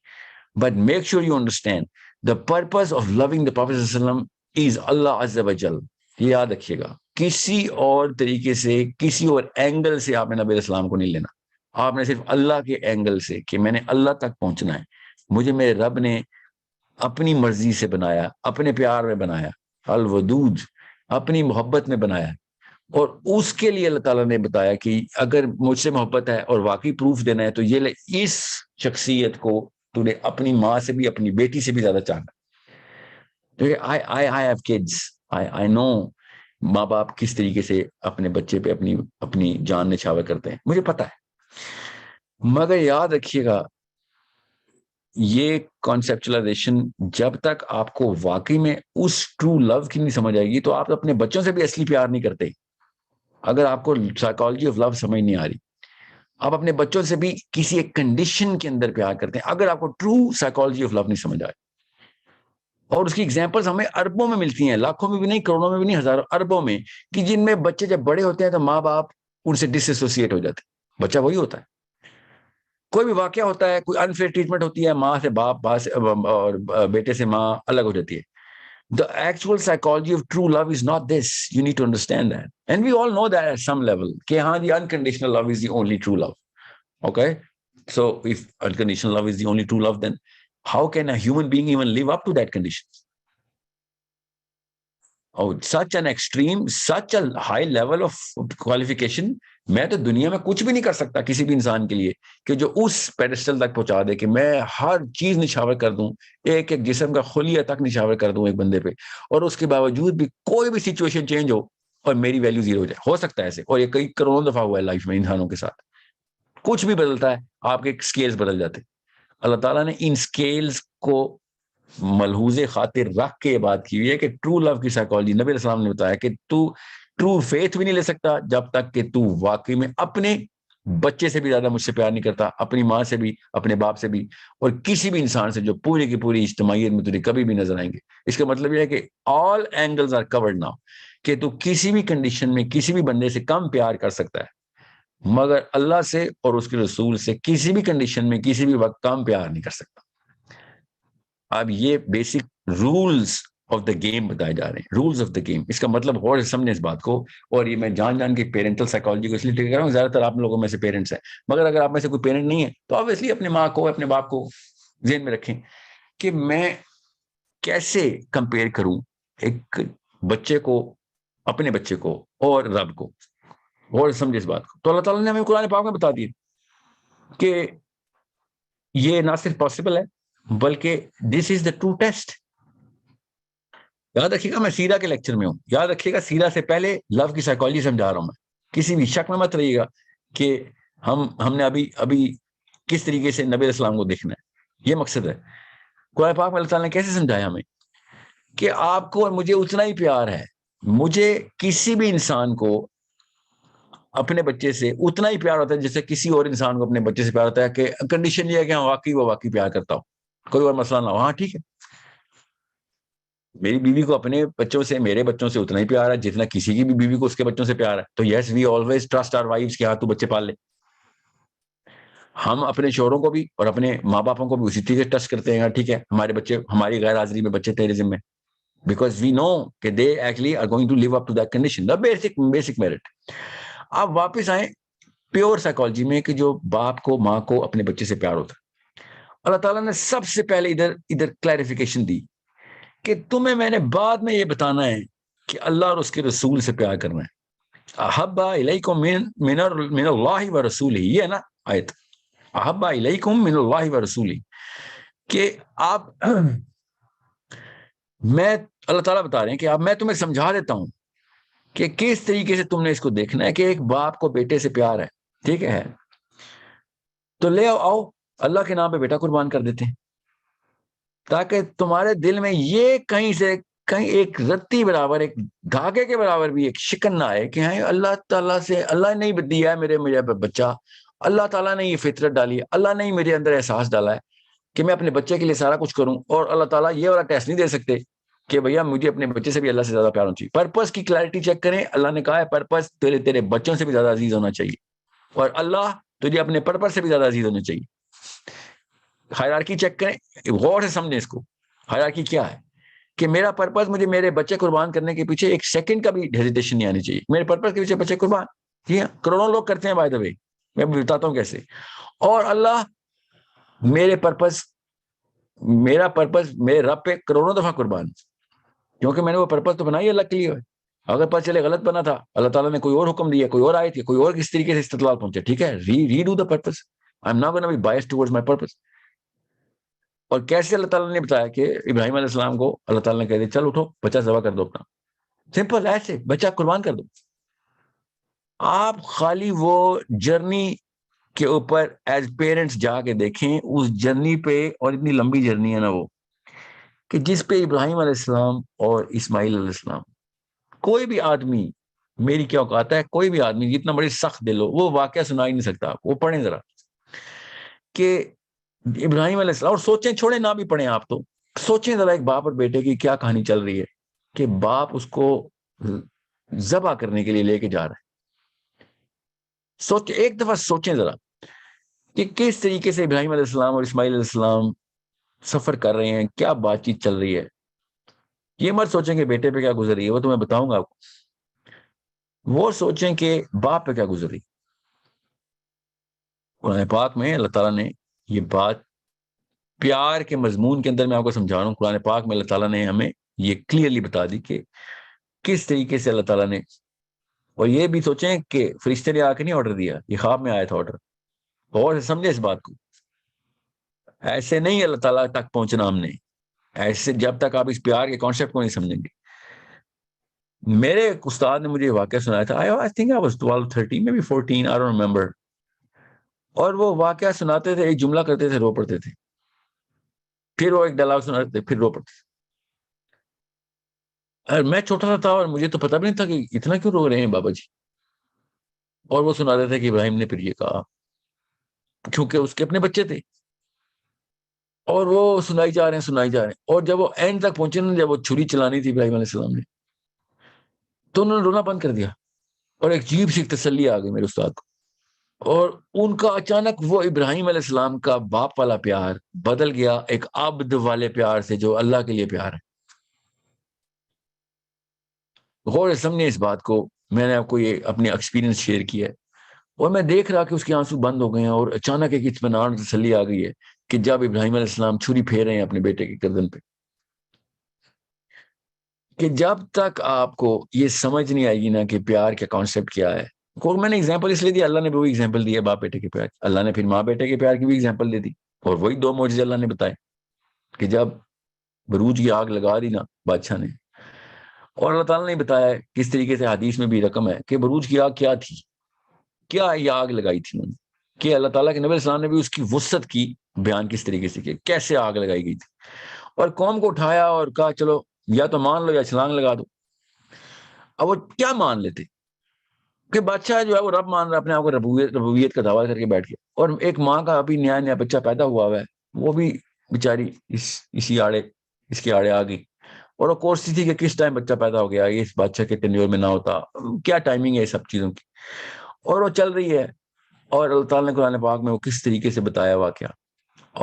But make sure you understand the purpose of loving the Prophet sallallahu alaihi wasallam is Allah azza wa jal. یہ یاد رکھیے گا, کسی اور طریقے سے, کسی اور angle سے آپ نے نبی علیہ السلام کو نہیں لینا. آپ نے صرف اللہ کے اینگل سے کہ میں نے اللہ تک پہنچنا ہے, مجھے میرے رب نے اپنی مرضی سے بنایا, اپنے پیار میں بنایا, الودود اپنی محبت میں بنایا, اور اس کے لیے اللہ تعالیٰ نے بتایا کہ اگر مجھ سے محبت ہے اور واقعی پروف دینا ہے تو یہ لے, اس شخصیت کو تو نے اپنی ماں سے بھی اپنی بیٹی سے بھی زیادہ چاہنا. I have kids, I know ماں باپ کس طریقے سے اپنے بچے پہ اپنی جان نچھاور کرتے ہیں, مجھے پتا ہے. مگر یاد رکھیے گا یہ کانسیپچلائزیشن جب تک آپ کو واقعی میں اس ٹرو لو کی نہیں سمجھ آئے گی تو آپ اپنے بچوں سے بھی اصلی پیار نہیں کرتے. اگر آپ کو سائیکالوجی آف لو سمجھ نہیں آ رہی, آپ اپنے بچوں سے بھی کسی ایک کنڈیشن کے اندر پیار کرتے ہیں. اگر آپ کو ٹرو سائیکالوجی آف لو نہیں سمجھ آئے, اور اس کی ایگزامپلز ہمیں اربوں میں ملتی ہیں, لاکھوں میں بھی نہیں, کروڑوں میں بھی نہیں, ہزاروں اربوں میں, کہ جن میں بچے جب بڑے ہوتے ہیں تو ماں باپ ان سے ڈس ایسوسیٹ ہو جاتے ہیں. بچہ وہی ہوتا ہے. کوئی بھی واقعہ ہوتا ہے, کوئی انفیئر ٹریٹمنٹ ہوتی ہے, ماں سے باپ, باپ سے اور بیٹے سے ماں الگ ہو جاتی ہے. The actual psychology of true love is not this. You need to understand that. And we all know that at some level. کہ ہاں, the unconditional love is the only true love. Okay? So if unconditional love is the only true love, then how can a human being even live up to that condition? Oh, such an extreme, such a high level of qualification. میں تو دنیا میں کچھ بھی نہیں کر سکتا کسی بھی انسان کے لیے کہ جو اس پیڈسٹل تک پہنچا دے کہ میں ہر چیز نشاور کر دوں, ایک ایک جسم کا خلیہ تک نشاور کر دوں ایک بندے پہ, اور اس کے باوجود بھی کوئی بھی سچویشن چینج ہو اور میری ویلیو زیرو ہو جائے. ہو سکتا ہے ایسے, اور یہ کئی کروڑوں دفعہ ہوا ہے لائف میں انسانوں کے ساتھ. کچھ بھی بدلتا ہے, آپ کے سکیلز بدل جاتے. اللہ تعالیٰ نے ان سکیلز کو ملحوظ خاطر رکھ کے یہ بات کی ہوئی ہے کہ ٹرو لو کی سائیکالوجی, نبی علیہ السلام نے بتایا کہ تو ٹرو فیتھ بھی نہیں لے سکتا جب تک کہ تو واقعی میں اپنے بچے سے بھی زیادہ مجھ سے پیار نہیں کرتا, اپنی ماں سے بھی, اپنے باپ سے بھی, اور کسی بھی انسان سے جو پوری کی پوری اجتماعیت میں تجھے کبھی بھی نظر آئیں گے. اس کا مطلب یہ ہے کہ آل اینگلز آر کورڈ ناؤ, کہ تو کسی بھی کنڈیشن میں کسی بھی بندے سے کم پیار کر سکتا ہے, مگر اللہ سے اور اس کے رسول سے کسی بھی کنڈیشن میں کسی بھی وقت کم پیار نہیں کر سکتا. اب یہ basic rules of the game بتائے جا رہے ہیں, رولز آف دا گیم. اس کا مطلب غور سے سمجھیں اس بات کو. اور یہ میں جان کے پیرنٹل سائیکالوجی کو اس لیے ٹھیک کر رہا ہوں, زیادہ تر آپ لوگوں میں سے پیرنٹس ہیں, مگر اگر آپ میں سے کوئی پیرنٹ نہیں ہے تو آبویسلی اپنے ماں کو, اپنے باپ کو ذہن میں رکھیں کہ میں کیسے کمپیئر کروں ایک بچے کو, اپنے بچے کو اور رب کو. غور سے سمجھیں اس بات کو. تو اللہ تعالیٰ نے ہمیں قرآن پاک میں بتا دیا کہ یہ نہ صرف پاسبل ہے بلکہ دس از دا ٹرو ٹیسٹ. یاد رکھیے گا میں سیرہ کے لیکچر میں ہوں, یاد رکھیے گا سیرہ سے پہلے لو کی سائیکالوجی سمجھا رہا ہوں میں. کسی بھی شک میں مت رہیے گا کہ ہم نے ابھی کس طریقے سے نبی علیہ السلام کو دیکھنا ہے, یہ مقصد ہے. قرآن پاک میں اللہ تعالیٰ نے کیسے سمجھایا ہمیں کہ آپ کو اور مجھے اتنا ہی پیار ہے, مجھے کسی بھی انسان کو اپنے بچے سے اتنا ہی پیار ہوتا ہے جیسے کسی اور انسان کو اپنے بچے سے پیار ہوتا ہے, کہ کنڈیشن یہ ہے کہ ہاں واقعی پیار کرتا ہوں, کوئی اور مسئلہ نہ ہو. ہاں ٹھیک ہے, میری بیوی کو اپنے بچوں سے, میرے بچوں سے اتنا ہی پیار ہے جتنا کسی کی بھی بیوی کو اس کے بچوں سے پیار ہے. تو yes, we always trust our wives کہ ہاں تو بچے پال لے. ہم اپنے شوہروں کو بھی اور اپنے ماں باپوں کو بھی اسی طریقے سے ٹرسٹ کرتے ہیں, ٹھیک ہے ہمارے بچے, ہماری غیر حاضری میں بچے تیرے ذمہ, بیکاز وی نو کہ they actually are going to live up to that condition, the basic merit. آپ واپس آئیں پیور سائیکالوجی میں کہ جو باپ کو, ماں کو اپنے بچے سے پیار ہوتا ہے. اللہ تعالیٰ نے سب سے پہلے ادھر کلیریفیکیشن دی کہ تمہیں میں نے بعد میں یہ بتانا ہے کہ اللہ اور اس کے رسول سے پیار کرنا ہے. احب الیکم من اللہ و رسولہ, یہ ہے نا آیت, احب الیکم من اللہ و رسولہ, کہ آپ, میں اللہ تعالیٰ بتا رہے ہیں کہ اب میں تمہیں سمجھا دیتا ہوں کہ کس طریقے سے تم نے اس کو دیکھنا ہے کہ ایک باپ کو بیٹے سے پیار ہے, ٹھیک ہے, تو لے آؤ اللہ کے نام پہ بیٹا قربان کر دیتے ہیں, تاکہ تمہارے دل میں یہ کہیں سے کہیں ایک رتی برابر, ایک دھاگے کے برابر بھی ایک شکن نہ آئے کہ ہاں اللہ تعالیٰ سے, اللہ نے نہیں دیا ہے میرے بچہ, اللہ تعالیٰ نے یہ فطرت ڈالی ہے, اللہ نے ہی میرے اندر احساس ڈالا ہے کہ میں اپنے بچے کے لیے سارا کچھ کروں, اور اللہ تعالیٰ یہ والا ٹیسٹ نہیں دے سکتے کہ بھیا مجھے اپنے بچے سے بھی اللہ سے زیادہ پیار ہونا چاہیے. پرپس کی کلیئرٹی چیک کریں, اللہ نے کہا ہے پرپس تیرے بچوں سے بھی زیادہ عزیز ہونا چاہیے, اور اللہ تجھے اپنے پرپس سے بھی زیادہ عزیز ہونا چاہیے. ہائرارکی چیک کریں, غور سے سمجھیں اس کو. ہائرارکی کیا ہے کہ میرا پرپس, مجھے میرے بچے قربان کرنے کے پیچھے ایک سیکنڈ کا بھی ہیزیٹیشن نہیں آنی چاہیے. میرے پرپس کے پیچھے بچے قربان, جی ہاں کروڑوں لوگ کرتے ہیں بائی دا وے, میں بتاتا ہوں کیسے. اور اللہ میرا پرپس میرے رب پہ کروڑوں دفعہ قربان, کیونکہ میں نے وہ پرپس تو بنائی اللہ کے لیے. اگر پتہ چلے غلط بنا تھا, اللہ تعالیٰ نے کوئی اور حکم دیا, کوئی اور آیت کی, کوئی اور کس طریقے سے استدلال پہنچے, ٹھیک ہے, redo the purpose. I am not gonna be biased towards my purpose. اور کیسے اللہ تعالیٰ نے بتایا کہ ابراہیم علیہ السلام کو اللہ تعالیٰ نے کہہ دیا چل اٹھو بچہ ذبح کر دو اپنا, سمپل ایسے بچہ قربان کر دو. آپ خالی وہ جرنی کے اوپر ایز پیرنٹس جا کے دیکھیں, اس جرنی پہ, اور اتنی لمبی جرنی ہے نا وہ, کہ جس پہ ابراہیم علیہ السلام اور اسماعیل علیہ السلام, کوئی بھی آدمی, میری کیا اوقات ہے, کوئی بھی آدمی جتنا بڑی سخت دل ہو وہ واقعہ سنا ہی نہیں سکتا. وہ پڑھیں ذرا کہ ابراہیم علیہ السلام, اور سوچیں, چھوڑیں نہ بھی پڑھیں آپ, تو سوچیں ذرا ایک باپ اور بیٹے کی کیا کہانی چل رہی ہے کہ باپ اس کو ذبح کرنے کے لیے لے کے جا رہا ہے. سوچیں ایک دفعہ، سوچیں ذرا کہ کس طریقے سے ابراہیم علیہ السلام اور اسماعیل علیہ السلام سفر کر رہے ہیں، کیا بات چیت چل رہی ہے. یہ مت سوچیں کہ بیٹے پہ کیا گزر رہی ہے، وہ تو میں بتاؤں گا آپ کو. وہ سوچیں کہ باپ پہ کیا گزر رہی. قرآن پاک میں اللہ تعالیٰ نے یہ بات پیار کے مضمون کے اندر میں آپ کو سمجھا رہا ہوں. قرآن پاک میں اللہ تعالیٰ نے ہمیں یہ کلیئرلی بتا دی کہ کس طریقے سے اللہ تعالیٰ نے. اور یہ بھی سوچیں کہ فرشتے نے آ کے نہیں آرڈر دیا، یہ خواب میں آیا تھا آرڈر. اور سمجھے اس بات کو، ایسے نہیں اللہ تعالیٰ تک پہنچنا ہم نے. ایسے جب تک آپ اس پیار کے کانسیپٹ کو نہیں سمجھیں گے. میرے ایک استاد نے مجھے یہ واقعہ سنایا تھا. I think I was 12, 13, maybe 14, I don't remember. اور وہ واقعہ سناتے تھے، ایک جملہ کرتے تھے، رو پڑتے تھے، پھر وہ ایک ڈائلاگ سناتے تھے، پھر رو پڑتے تھے. اور میں چھوٹا سا تھا اور مجھے تو پتہ بھی نہیں تھا کہ اتنا کیوں رو رہے ہیں بابا جی. اور وہ سناتے تھے کہ ابراہیم نے پھر یہ کہا، کیونکہ اس کے اپنے بچے تھے. اور وہ سنائی جا رہے ہیں. اور جب وہ اینڈ تک پہنچے نا، جب وہ چھری چلانی تھی ابراہیم علیہ السلام نے، تو انہوں نے رونا بند کر دیا. اور ایک عجیب سی تسلی آ گئی میرے استاد کو. اور ان کا اچانک وہ ابراہیم علیہ السلام کا باپ والا پیار بدل گیا ایک عبد والے پیار سے جو اللہ کے لیے پیار ہے. غور سے سمجھیں اس بات کو. میں نے آپ کو یہ اپنی ایکسپیرینس شیئر کیا ہے، اور میں دیکھ رہا کہ اس کے آنسو بند ہو گئے ہیں. اور اچانک ایک اطمینان تسلی آ گئی ہے کہ جب ابراہیم علیہ السلام چھری پھیر رہے ہیں اپنے بیٹے کے گردن پہ، کہ جب تک آپ کو یہ سمجھ نہیں آئے گی نا کہ پیار کا کانسیپٹ کیا ہے. میں نے ایگزامپل اس لیے دی، اللہ نے بھی وہی ایگزامپل دی ہے باپ بیٹے کے پیار. اللہ نے پھر ماں بیٹے کے پیار کی بھی ایگزامپل دے دی، اور وہی 2 معجزے اللہ نے بتائے کہ جب بروج کی آگ لگا دی نا بادشاہ نے. اور اللہ تعالیٰ نے بتایا کس طریقے سے حدیث میں بھی رقم ہے کہ بروج کی آگ کیا تھی، کیا یہ آگ لگائی تھی انہوں نے. کہ اللہ تعالیٰ کے نبی علیہ السلام نے بھی اس کی وسعت کی بیان کس طریقے سے کیا، کیسے آگ لگائی گئی تھی. اور قوم کو اٹھایا اور کہا چلو یا تو مان لو یا چھلانگ لگا دو. اب وہ کیا مان لیتے کہ بادشاہ جو ہے وہ رب مان رہا، اپنے آپ کو ربوبیت کا دعویٰ کر کے بیٹھ گیا. اور ایک ماں کا ابھی نیا بچہ پیدا ہوا ہے، وہ بھی بیچاری اس کے آڑے آ گئی. اور وہ کوشش تھی کہ کس ٹائم بچہ پیدا ہو گیا، یہ اس بادشاہ کے ٹینیور میں نہ ہوتا، کیا ٹائمنگ ہے سب چیزوں کی. اور وہ چل رہی ہے. اور اللہ تعالیٰ نے قرآن پاک میں وہ کس طریقے سے بتایا واقعہ،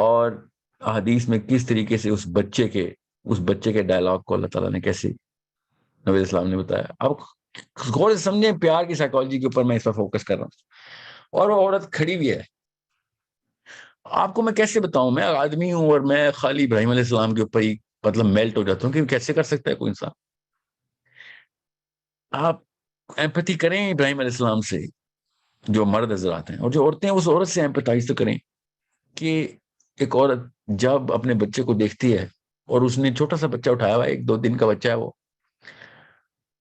اور حدیث میں کس طریقے سے اس بچے کے ڈائلاگ کو اللہ تعالیٰ نے کیسے نبی علیہ السلام نے بتایا. اب غور سے سمجھیں پیار کی سائیکالوجی کے اوپر میں اس پر فوکس کر رہا ہوں. اور وہ عورت کھڑی بھی ہے. آپ کو میں کیسے بتاؤں، میں آدمی ہوں اور میں خالی ابراہیم علیہ السلام کے اوپر ہی مطلب میلٹ ہو جاتا ہوں کہ کیسے کر سکتا ہے کوئی انسان. آپ ایمپتھی کریں ابراہیم علیہ السلام سے جو مرد حضرات ہیں، اور جو عورتیں اس عورت سے ایمپتھائز تو کریں کہ ایک عورت جب اپنے بچے کو دیکھتی ہے، اور اس نے چھوٹا سا بچہ اٹھایا ہوا ہے، 1-2 دن کا بچہ ہے وہ،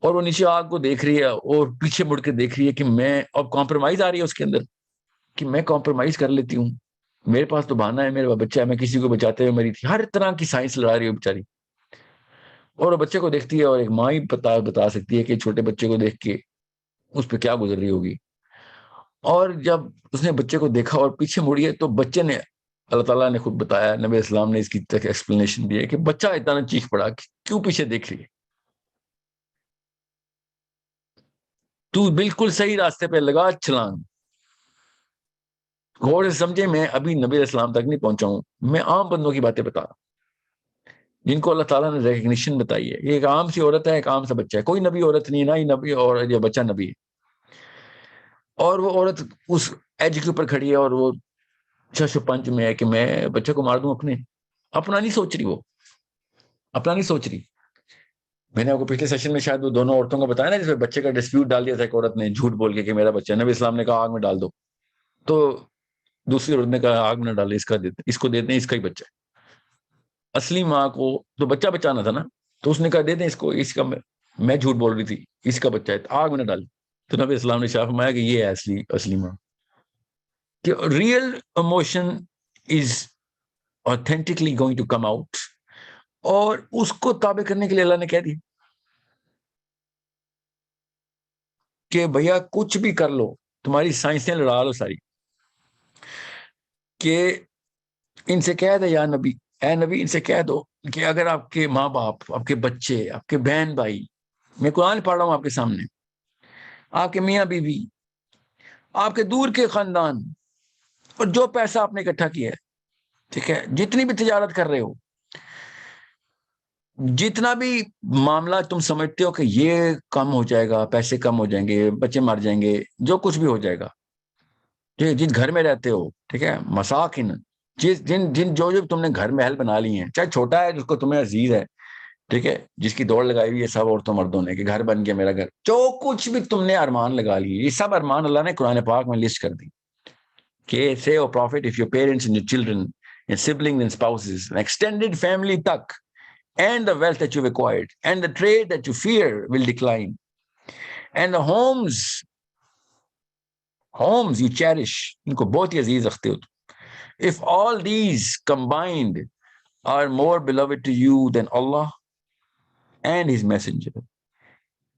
اور وہ نیچے آگ کو دیکھ رہی ہے اور پیچھے مڑ کے دیکھ رہی ہے کہ میں، اب کمپرومائز آ رہی ہے اس کے اندر کہ میں کمپرومائز کر لیتی ہوں، میرے پاس تو بہانہ ہے، میرا بچہ ہے، میں کسی کو بچاتے ہوئے مری تھی. ہر طرح کی سائنس لڑا رہی ہے بیچاری. اور وہ بچے کو دیکھتی ہے، اور ایک ماں ہی بتا سکتی ہے کہ چھوٹے بچے کو دیکھ کے اس پہ کیا گزر رہی ہوگی. اور جب اس نے بچے کو دیکھا اور پیچھے مڑی ہے، تو بچے نے، اللہ تعالیٰ نے خود بتایا، نبی اسلام نے اس کی تک ایکسپلینیشن دی ہے کہ بچہ اتنا چیخ پڑا کہ کیوں پیچھے دیکھ رہی ہے، تو بالکل صحیح راستے پہ لگا چھلانگ. غور سے سمجھے، میں ابھی نبی اسلام تک نہیں پہنچا ہوں، میں عام بندوں کی باتیں بتا رہا ہوں جن کو اللہ تعالیٰ نے ریکگنیشن بتائی ہے. یہ ایک عام سی عورت ہے، ایک عام سا بچہ ہے، کوئی نبی عورت نہیں، نہ ہی نبی اور یہ بچہ نبی ہے. اور وہ عورت اس ایج کے اوپر کھڑی ہے، اور وہ چش و پنج میں ہے کہ میں بچے کو مار دوں. اپنا نہیں سوچ رہی، وہ اپنا نہیں سوچ رہی. میں نے آپ کو پچھلے سیشن میں شاید وہ دونوں عورتوں کو بتایا نا، جس میں بچے کا ڈسپیوٹ ڈال دیا تھا. ایک عورت نے جھوٹ بول کے کہ میرا بچہ ہے، نبی اسلام نے کہا آگ میں ڈال دو، تو دوسری عورت نے کہا آگ میں نہ ڈالے، اس کو دیتے ہیں، اس کا ہی بچہ ہے. اصلی ماں کو تو بچہ بچانا تھا نا، تو اس نے کہا دے دیں اس کو، اس کا میں جھوٹ بول رہی تھی، اس کا بچہ ہے، آگ میں نہ ڈالی. تو نبی اسلام نے شاہ فرمایا کہ یہ ہے اصلی ماں، کہ real emotion is authentically going to come out. اور اس کو تابع کرنے کے لیے اللہ نے کہہ دیا کہ بھیا کچھ بھی کر لو، تمہاری سائنسیں لڑا لو ساری، کہ ان سے کہہ دے یا نبی، اے نبی ان سے کہہ دو کہ اگر آپ کے ماں باپ، آپ کے بچے، آپ کے بہن بھائی، میں قرآن پڑھ رہا ہوں آپ کے سامنے، آپ کے میاں بیوی، آپ کے دور کے خاندان، اور جو پیسہ آپ نے اکٹھا کیا ہے، ٹھیک ہے، جتنی بھی تجارت کر رہے ہو، جتنا بھی معاملہ تم سمجھتے ہو کہ یہ کم ہو جائے گا، پیسے کم ہو جائیں گے، بچے مر جائیں گے، جو کچھ بھی ہو جائے گا، جس گھر میں رہتے ہو، ٹھیک ہے، مساکن، جن جو تم نے گھر محل بنا لی ہیں، چاہے چھوٹا ہے، جس کو تمہیں عزیز ہے، ٹھیک ہے، جس کی دوڑ لگائی ہوئی ہے سب عورتوں مردوں نے کہ گھر بن گیا میرا گھر، جو کچھ بھی تم نے ارمان لگا لیے، یہ سب ارمان اللہ نے قرآن پاک میں لسٹ کر دی کہ say oh prophet if your parents and your children and siblings and spouses and extended family تک and the wealth that you've acquired and the trade that you fear will decline and the homes you cherish ان کو بہت ہی عزیز رکھتے ہو، if all these combined are more beloved to you than Allah and his messenger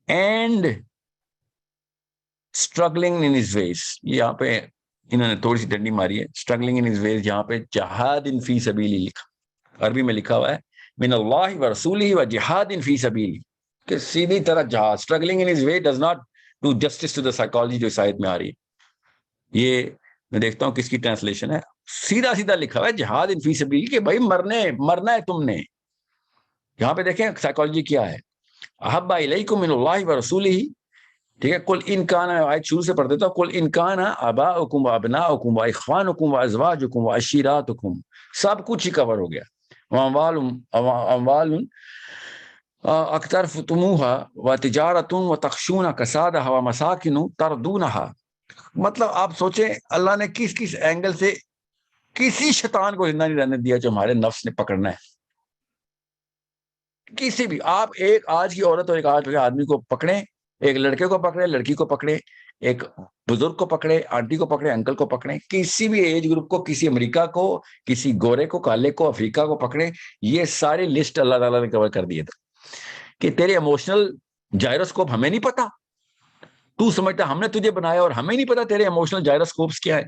and struggling in his ways، یہاں پہ انہوں نے تھوڑی سی ڈنڈی ماری ہے، struggling in his ways، یہاں پہ جہاد فی سبیلی لکھا، عربی میں لکھا ہوا ہے من اللہ و رسولہ و جہاد فی سبیلی، کہ سیدھی طرح جہاد، struggling in his way does not do justice to the psychology جو اس آیت میں آ رہی ہے۔ یہ میں دیکھتا ہوں کس کی ٹرانسلیشن ہے، سیدھا سیدھا لکھا ہوا ہے جہاد فی سبیل، کہ بھائی مرنا ہے تم نے۔ یہاں پہ دیکھیں سائیکالوجی کیا ہے، احب الیکم من اللہ و رسولہ، ٹھیک ہے، قل ان کان، آیت شروع سے پڑھ دیتا ہوں، قل ان کان آباؤکم و ابناؤکم و اخوانکم و ازواجکم و عشیراتکم، سب کچھ ہی کور ہو گیا، اموال اقترفتموها و تجارت و تخشون کسادها و مساکن تردونها، مطلب آپ سوچیں اللہ نے کس کس اینگل سے کسی شیطان کو زندہ نہیں رہنے دیا جو ہمارے نفس نے پکڑنا ہے، کسی بھی، آپ ایک آج کی عورت اور ایک آج کے آدمی کو پکڑیں، ایک لڑکے کو پکڑے، لڑکی کو پکڑے، ایک بزرگ کو پکڑے، آنٹی کو پکڑے، انکل کو پکڑے، کسی بھی ایج گروپ کو، کسی امریکہ کو، کسی گورے کو، کالے کو، افریقہ کو پکڑے، یہ ساری لسٹ اللہ تعالیٰ نے کور کر دیے تھے کہ تیرے ایموشنل جائروسکوپ ہمیں نہیں پتا، تو سمجھتا ہم نے تجھے بنایا اور ہمیں نہیں پتا تیرے ایموشنل جائروسکوپس کیا ہے،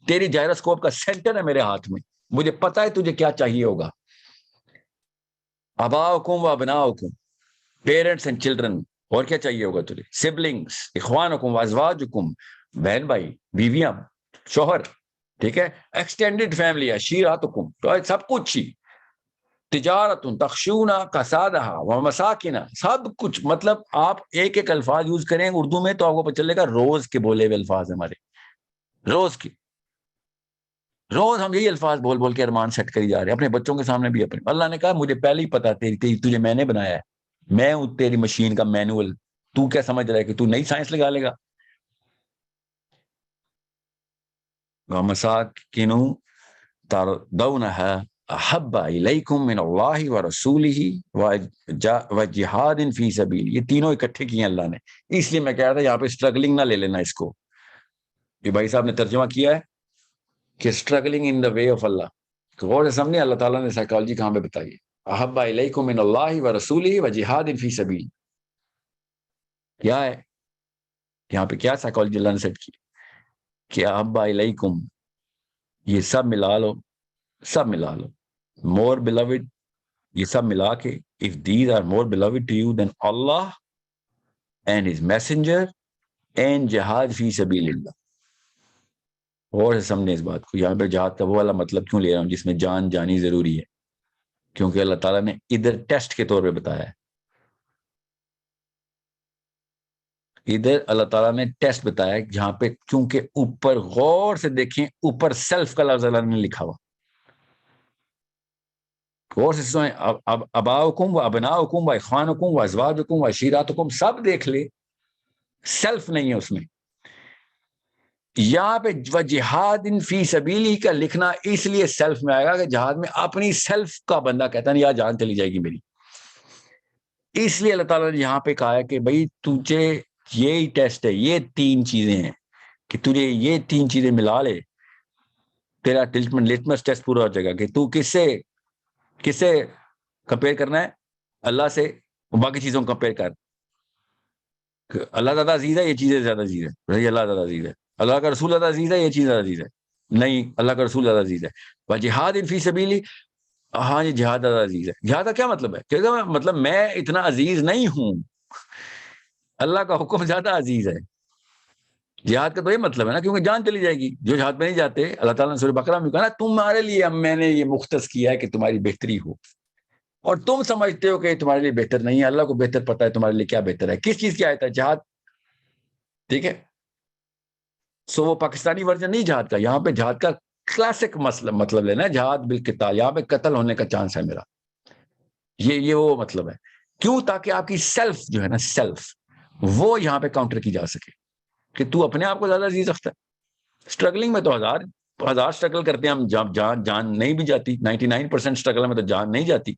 تیری جائروسکوپ کا سینٹر ہے میرے ہاتھ میں، مجھے پتا ہے تجھے کیا چاہیے ہوگا۔ اباؤکم و ابناؤکم، پیرنٹس اینڈ چلڈرن، اور کیا چاہیے ہوگا تجھے، سبلنگس، اخوانکم و ازواجکم، بہن بھائی، بیویاں، شوہر، ٹھیک ہے، ایکسٹینڈڈ فیملی، عشیراتکم، تو سب کچھ ہی، تجارت تخشون کسادہا و مساکن، سب کچھ، مطلب آپ ایک ایک الفاظ یوز کریں اردو میں تو آپ کو پتہ چلے گا روز کے بولے ہوئے الفاظ ہمارے، روز کی، روز ہم یہی الفاظ بول بول کے ارمان سیٹ کری جا رہے ہیں اپنے بچوں کے سامنے بھی اپنے۔ اللہ نے کہا مجھے پہلے ہی پتا تجھے میں نے بنایا ہے، میں ہوں تیری مشین کا مینول، تو کیا سمجھ رہا ہے کہ تو نئی سائنس لگا لے گا۔ وَمَسَاكِنُ تَرْضَوْنَهَا أَحَبَّ إِلَيْكُم مِّنَ اللَّهِ وَرَسُولِهِ وَجِهَادٍ فِي سَبِيلِهِ، یہ تینوں اکٹھے کیے ہیں اللہ نے، اس لیے میں کہہ رہا تھا یہاں پہ اسٹرگلنگ نہ لے لینا اس کو، یہ بھائی صاحب نے ترجمہ کیا ہے کہ struggling in the way of اللہ، غور سے سمجھیں اللہ تعالیٰ نے سائیکالوجی کہاں پہ بتائی ہے، احب الیکم من اللہ ورسولہ وجہاد فی سبیل، کیا ہے یہاں پہ، کیا سائیکالوجی اللہ نے سیٹ کی کہ احب الیکم، یہ سب ملا لو، سب ملا لو، مور beloved، یہ سب ملا کے if these are more beloved to you than Allah and his messenger and جہاد فی سبیل اللہ۔ اور سے سمجھیں اس بات کو، یہاں پہ جہاد کا وہ والا مطلب کیوں لے رہا ہوں جس میں جان جانی ضروری ہے، کیونکہ اللہ تعالیٰ نے ادھر ٹیسٹ کے طور پہ بتایا ہے، ادھر اللہ تعالیٰ نے ٹیسٹ بتایا ہے جہاں پہ، کیونکہ اوپر غور سے دیکھیں، اوپر سیلف کا لفظ اللہ نے لکھا ہوا، غور سے سنیں، اباؤکم و ابناؤکم و اخوانکم و ازواجکم و عشیراتکم، سب دیکھ لے، سیلف نہیں ہے اس میں۔ یہاں پہ جہاد فی سبیلی کا لکھنا اس لیے سیلف میں آئے گا کہ جہاد میں اپنی سیلف کا بندہ کہتا نہیں یار جان چلی جائے گی میری، اس لیے اللہ تعالیٰ نے یہاں پہ کہا ہے کہ بھائی تجھے یہی ٹیسٹ ہے، یہ تین چیزیں ہیں کہ تجھے یہ تین چیزیں ملا لے، تیرا لٹمس ٹیسٹ پورا ہو جائے گا کہ تو کس سے کمپیئر کرنا ہے، اللہ سے، باقی چیزوں کو کمپیئر کر، اللہ زیادہ عزیز ہے، یہ چیزیں زیادہ عزیز ہے، بھائی اللہ زیادہ عزیز ہے، اللہ کا رسول زیادہ عزیز ہے، یہ چیز زیادہ عزیز ہے، نہیں اللہ کا رسول زیادہ عزیز ہے، وجہاد فی سبیلی، ہاں جی جہاد زیادہ عزیز ہے. جہاد کا کیا مطلب ہے؟ کہ مطلب میں اتنا عزیز نہیں ہوں, اللہ کا حکم زیادہ عزیز ہے. جہاد کا تو یہ مطلب ہے نا, کیونکہ جان چلی جائے گی. جو جہاد میں نہیں جاتے, اللہ تعالیٰ نے سورہ بقرہ میں کہا نا تمہارے لیے اب میں نے یہ مختص کیا ہے کہ تمہاری بہتری ہو, اور تم سمجھتے ہو کہ تمہارے لیے بہتر نہیں ہے. اللہ کو بہتر پتا ہے تمہارے لیے کیا بہتر ہے. کس چیز کی آیت ہے؟ جہاد. ٹھیک ہے, سو وہ پاکستانی ورژن نہیں جہاد کا. یہاں پہ جہاد کا کلاسک مطلب لینا ہے, جہاد بالقتال. یہاں پہ قتل ہونے کا چانس ہے میرا, یہ وہ مطلب ہے. کیوں؟ تاکہ آپ کی سیلف جو ہے نا, سیلف, وہ یہاں پہ کاؤنٹر کی جا سکے کہ تو اپنے آپ کو زیادہ عزیز رکھتا ہے. اسٹرگلنگ میں تو ہزار اسٹرگل کرتے ہیں ہم, جب جان نہیں بھی جاتی. 99% اسٹرگل میں تو جان نہیں جاتی.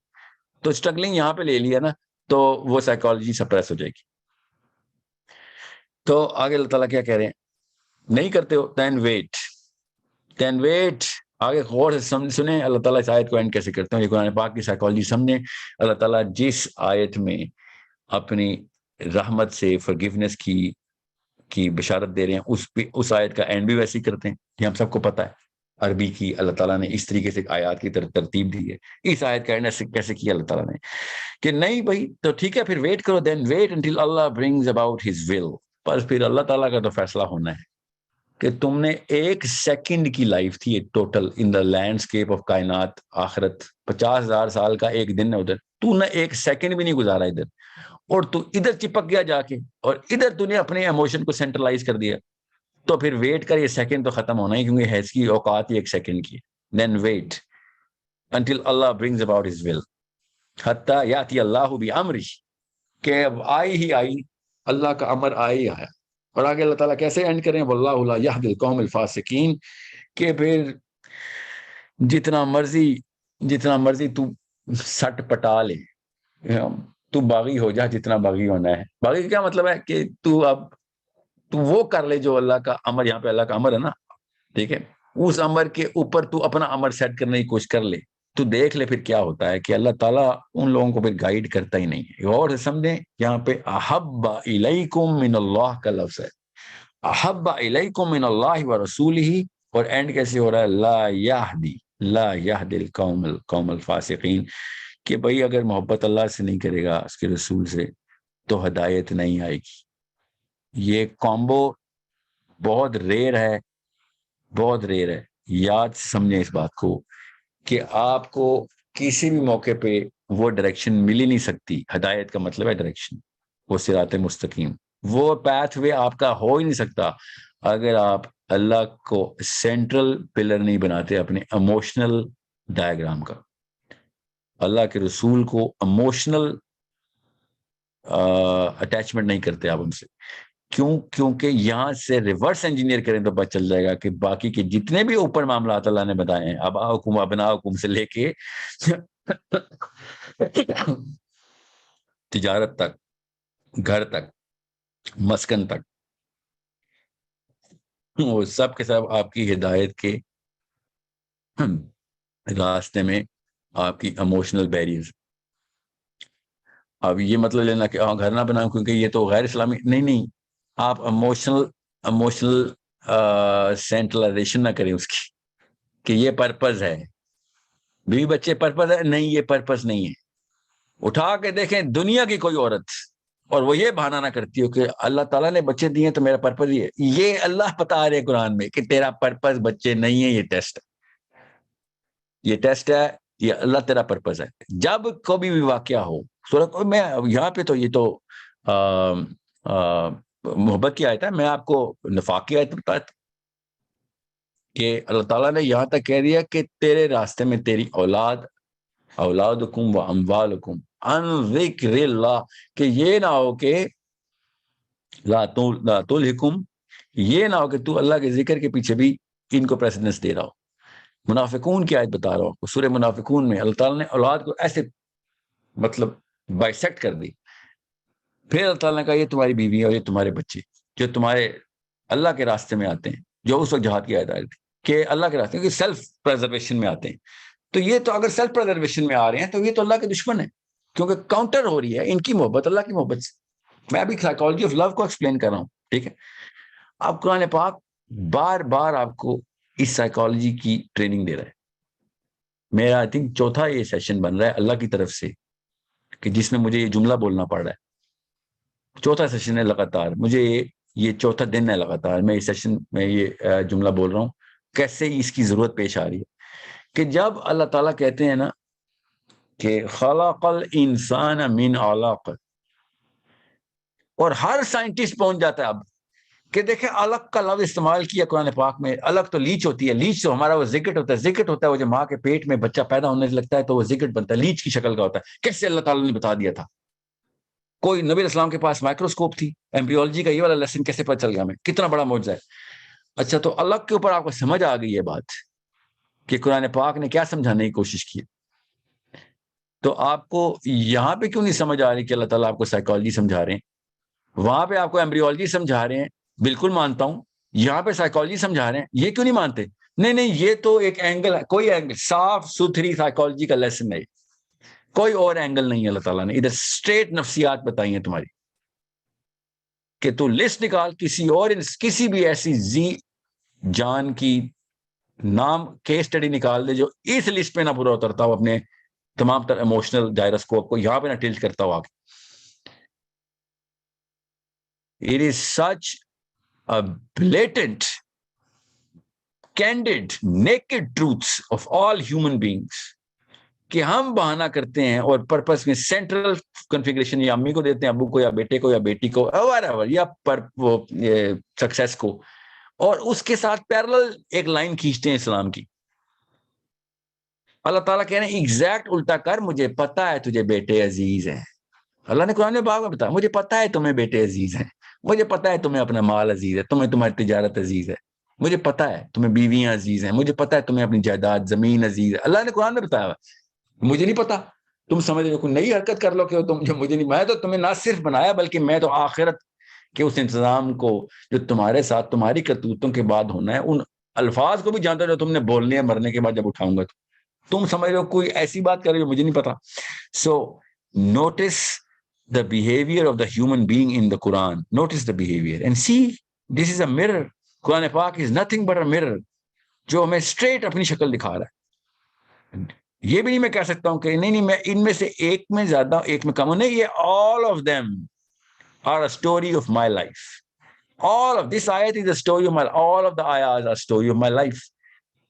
تو اسٹرگلنگ یہاں پہ لے لیا نا, تو وہ سائیکالوجی سپریس ہو جائے گی. تو آگے اللہ تعالیٰ کیا کہہ رہے ہیں؟ نہیں کرتے ہو دین ویٹ. آگے غور سے سنیں اللہ تعالیٰ اس آیت کو اینڈ کیسے کرتے ہیں. یہ قرآن پاک کی سائیکالوجی سمجھیں. اللہ تعالیٰ جس آیت میں اپنی رحمت سے فرگیونیس کی بشارت دے رہے ہیں, اس آیت کا اینڈ بھی ویسے ہی کرتے ہیں. یہ ہم سب کو پتا ہے, عربی کی اللہ تعالیٰ نے اس طریقے سے آیات کی ترتیب دی ہے. اس آیت کا اینڈ کیسے کیا اللہ تعالیٰ نے کہ نہیں بھائی تو ٹھیک ہے, پھر ویٹ کرو. دین ویٹ انٹل اللہ برنگز اباؤٹ ہز ول. بس پھر اللہ تعالیٰ کا تو فیصلہ ہونا ہے کہ تم نے 1 سیکنڈ کی لائف تھی total in the landscape of کائنات. آخرت 50,000 سال کا ایک دن ہے ادھر, تو نے 1 سیکنڈ بھی نہیں گزارا ادھر, اور تو ادھر چپک گیا جا کے, اور ادھر تو نے اپنے ایموشن کو سینٹرلائز کر دیا. تو پھر ویٹ کر, یہ سیکنڈ تو ختم ہونا ہی, کیونکہ حیث کی اوقات ہی 1 سیکنڈ کی. دین ویٹ انٹل اللہ برنگز اباؤٹ ہز ول حتی یاتی اللہ بامرہ, کہ اب آئی اللہ کا امر آئی آیا. اور آگے اللہ تعالیٰ کیسے اینڈ کریں, واللہ لا یہدی القوم الفاسقین, کہ پھر جتنا مرضی تو سٹ پٹا لے, تو باغی ہو جا جتنا باغی ہونا ہے. باغی کا کیا مطلب ہے کہ تو وہ کر لے جو اللہ کا امر, یہاں پہ اللہ کا امر ہے نا, ٹھیک ہے, اس امر کے اوپر تو اپنا امر سیٹ کرنے کی کوشش کر لے. تو دیکھ لے پھر کیا ہوتا ہے کہ اللہ تعالیٰ ان لوگوں کو پھر گائیڈ کرتا ہی نہیں ہے. اور سمجھیں یہاں پہ احب الیکم من اللہ کا لفظ ہے, احب الیکم من اللہ ورسولہ, اور اینڈ کیسے ہو رہا ہے, لا یہدی القوم الفاسقین, کہ بھائی اگر محبت اللہ سے نہیں کرے گا, اس کے رسول سے, تو ہدایت نہیں آئے گی. یہ کامبو بہت ریئر ہے, بہت ریئر ہے. یاد سمجھیں اس بات کو کہ آپ کو کسی بھی موقع پہ وہ ڈائریکشن مل ہی نہیں سکتی. ہدایت کا مطلب ہے ڈائریکشن, وہ صراط مستقیم. وہ پیتھ وے آپ کا ہو ہی نہیں سکتا اگر آپ اللہ کو سینٹرل پلر نہیں بناتے اپنے ایموشنل ڈائیگرام کا. اللہ کے رسول کو ایموشنل اٹیچمنٹ نہیں کرتے آپ ان سے. کیونکہ یہاں سے ریورس انجینئر کریں تو پتہ چل جائے گا کہ باقی کے جتنے بھی اوپر معاملات اللہ نے بتائے ہیں, اباؤکم ابناؤکم سے لے کے تجارت تک, گھر تک, مسکن تک, وہ سب کے سب آپ کی ہدایت کے راستے میں آپ کی ایموشنل بیریئرز. اب یہ مطلب لینا کہ گھر نہ بناؤں کیونکہ یہ تو غیر اسلامی, نہیں, آپ ایموشنل سینٹرلائزیشن نہ کریں اس کی کہ یہ پرپز ہے. بیوی بچے پرپز ہے, نہیں, یہ پرپز نہیں ہے. اٹھا کے دیکھیں دنیا کی کوئی عورت, اور وہ یہ بہانہ نہ کرتی ہو کہ اللہ تعالیٰ نے بچے دیے تو میرا پرپز ہی ہے. یہ اللہ بتا رہے قرآن میں کہ تیرا پرپز بچے نہیں ہے, یہ ٹیسٹ ہے, یہ اللہ تیرا پرپز ہے. جب کبھی بھی واقعہ ہو سورہ میں یہاں پہ تو یہ تو محبت کی آیت ہے, میں آپ کو نفاق کی آیت بتاتا کہ اللہ تعالیٰ نے یہاں تک کہہ دیا کہ تیرے راستے میں تیری اولادکم و اموالکم عن ذکر اللہ, کہ یہ نہ ہو کہ لا تلہکم, یہ نہ ہو کہ تو اللہ کے ذکر کے پیچھے بھی ان کو پریسیڈنس دے رہا ہو. منافقون کی آیت بتا رہا ہوں, سورہ منافقون میں اللہ تعالیٰ نے اولاد کو ایسے مطلب بائسیکٹ کر دی. پھر اللہ تعالیٰ نے کہا یہ تمہاری بیوی اور یہ تمہارے بچے جو تمہارے اللہ کے راستے میں آتے ہیں, جو اس وقت جہاد کی آیت آئی تھی کہ اللہ کے راستے میں سیلف پریزرویشن میں آتے ہیں. تو یہ تو اگر سیلف پریزرویشن میں آ رہے ہیں تو یہ تو اللہ کے دشمن ہے, کیونکہ کاؤنٹر ہو رہی ہے ان کی محبت اللہ کی محبت سے. میں ابھی سائیکالوجی آف لو کو ایکسپلین کر رہا ہوں, ٹھیک ہے. اب قرآن پاک بار بار آپ کو اس سائیکالوجی کی ٹریننگ دے رہا ہے میرا آئی تھنک چوتھا یہ سیشن بن رہا ہے اللہ کی طرف سے کہ جس میں مجھے یہ جملہ بولنا پڑ رہا ہے. چوتھا سیشن ہے لگاتار, مجھے یہ چوتھا دن ہے لگاتار میں اس سیشن میں یہ جملہ بول رہا ہوں. کیسے اس کی ضرورت پیش آ رہی ہے کہ جب اللہ تعالیٰ کہتے ہیں نا کہ خلق الانسان من علق, اور ہر سائنٹسٹ پہنچ جاتا ہے اب کہ دیکھیں علق کا لفظ استعمال کیا قرآن پاک میں. علق تو لیچ ہوتی ہے, لیچ تو ہمارا وہ زکٹ ہوتا ہے. زکٹ ہوتا ہے وہ جو ماں کے پیٹ میں بچہ پیدا ہونے لگتا ہے تو وہ زکٹ بنتا ہے, لیچ کی شکل کا ہوتا ہے. کیسے اللہ تعالیٰ نے بتا دیا تھا؟ کوئی نبی اسلام کے پاس مائکروسکوپ تھی, ایمبریولوجی کا یہ والا لیسن کیسے پتہ چل گیا ہمیں؟ کتنا بڑا معجزہ ہے. اچھا تو علق کے اوپر آپ کو سمجھ آ گئی یہ بات کہ قرآن پاک نے کیا سمجھانے کی کوشش کی. تو آپ کو یہاں پہ کیوں نہیں سمجھ آ رہی کہ اللہ تعالیٰ آپ کو سائیکالوجی سمجھا رہے ہیں؟ وہاں پہ آپ کو ایمبریولوجی سمجھا رہے ہیں, بالکل مانتا ہوں. یہاں پہ سائیکالوجی سمجھا رہے ہیں, یہ کیوں نہیں مانتے؟ نہیں یہ تو ایک اینگل ہے, کوئی اینگل صاف ستھری سائیکالوجی کا لیسن ہے, کوئی اور اینگل نہیں ہے. اللہ تعالیٰ نے ادھر اسٹریٹ نفسیات بتائی ہیں تمہاری کہ تو لسٹ نکال کسی بھی ایسی زی جان کی نام کیس اسٹڈی نکال دے جو اس لسٹ پہ نہ پورا اترتا ہو, اپنے تمام تر ایموشنل جائروسکوپ کو یہاں پہ نہ ٹلٹ کرتا ہو آگے. It is such a blatant, candid, naked truths of all human beings کہ ہم بہانہ کرتے ہیں اور پرپس میں سینٹرل کنفیگریشن یا امی کو دیتے ہیں, ابو کو یا بیٹے کو یا بیٹی کو یا سکسیس کو, اور اس کے ساتھ پیرلل ایک لائن کھینچتے ہیں اسلام کی. اللہ تعالیٰ کہہ رہے ہیں ایگزیکٹ الٹا کر, مجھے پتا ہے تجھے بیٹے عزیز ہیں. اللہ نے قرآن پاک میں بتایا مجھے پتا ہے تمہیں بیٹے عزیز ہیں, مجھے پتا ہے تمہیں اپنا مال عزیز ہے, تمہیں تمہاری تجارت عزیز ہے, مجھے پتا ہے تمہیں بیویاں عزیز ہیں, مجھے پتا ہے تمہیں اپنی جائیداد زمین عزیز ہے. اللہ نے قرآن میں بتایا مجھے نہیں پتا, تم سمجھ رہے ہو کوئی نئی حرکت کر لو کہ تم جو مجھے نہیں, میں تو تمہیں نہ صرف بنایا بلکہ میں تو آخرت کے اس انتظام کو جو تمہارے ساتھ تمہاری کرتوتوں کے بعد ہونا ہے ان الفاظ کو بھی جانتا جو تم نے بولنے ہیں مرنے کے بعد جب اٹھاؤں گا. تم سمجھ رہے ہو کوئی ایسی بات کر رہے ہو مجھے نہیں پتا. سو notice the behavior of the human being in the Quran. Notice the behavior and see, this is a mirror. Quran Pak is nothing but a mirror جو ہمیں straight اپنی شکل دکھا رہا ہے. یہ بھی نہیں میں کہہ سکتا ہوں کہ نہیں میں ان میں سے ایک میں زیادہ ایک میں کم ہوں, نہیں, یہ all of them are a story of my life. All of this ayat is a story of my life. All of the ayahs are a story of my life.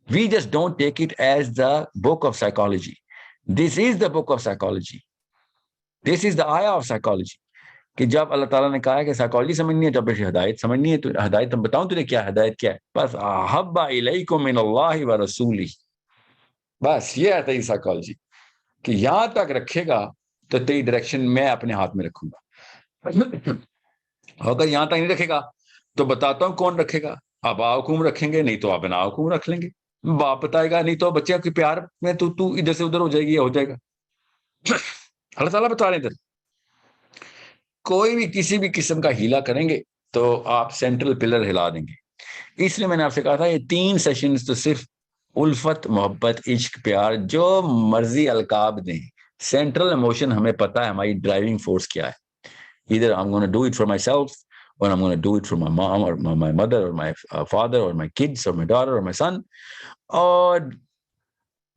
We just don't take it as the book of psychology. This is the book of psychology. This is the ayah of psychology. کہ جب اللہ تعالیٰ نے کہا ہے کہ psychology سمجھنی ہے, جب ہدایت سمجھنی ہے تو ہدایت ہم بتاؤں تجھے کیا ہدایت کیا ہے, بس احب الیکم من اللہ ورسولہ, بس یہ ہے تیری سائیکالوجی کہ یہاں تک رکھے گا تو تیری ڈائریکشن میں اپنے ہاتھ میں رکھوں گا, اگر یہاں تک نہیں رکھے گا تو بتاتا ہوں کون رکھے گا. آبا حکم رکھیں گے, نہیں تو ابنا حکم رکھ لیں گے. باپ بتائے گا, نہیں تو بچے کے پیار میں تو ادھر سے ادھر ہو جائے گی, ہو جائے گا. اللہ تعالیٰ بتا رہے ہیں ادھر کوئی بھی کسی بھی قسم کا ہیلا کریں گے تو آپ سینٹرل پلر ہلا دیں گے. اس لیے میں نے آپ سے کہا تھا یہ 3 سیشنز تو صرف الفت, محبت, عشق, پیار, جو مرضی القاب دیں, سینٹرل ایموشن ہمیں پتا ہے ہماری ڈرائیونگ فورس کیا ہے. either I'm going to do it for myself or I'm going to do it for my mom or my mother or my father or my kids or my daughter or my son. اور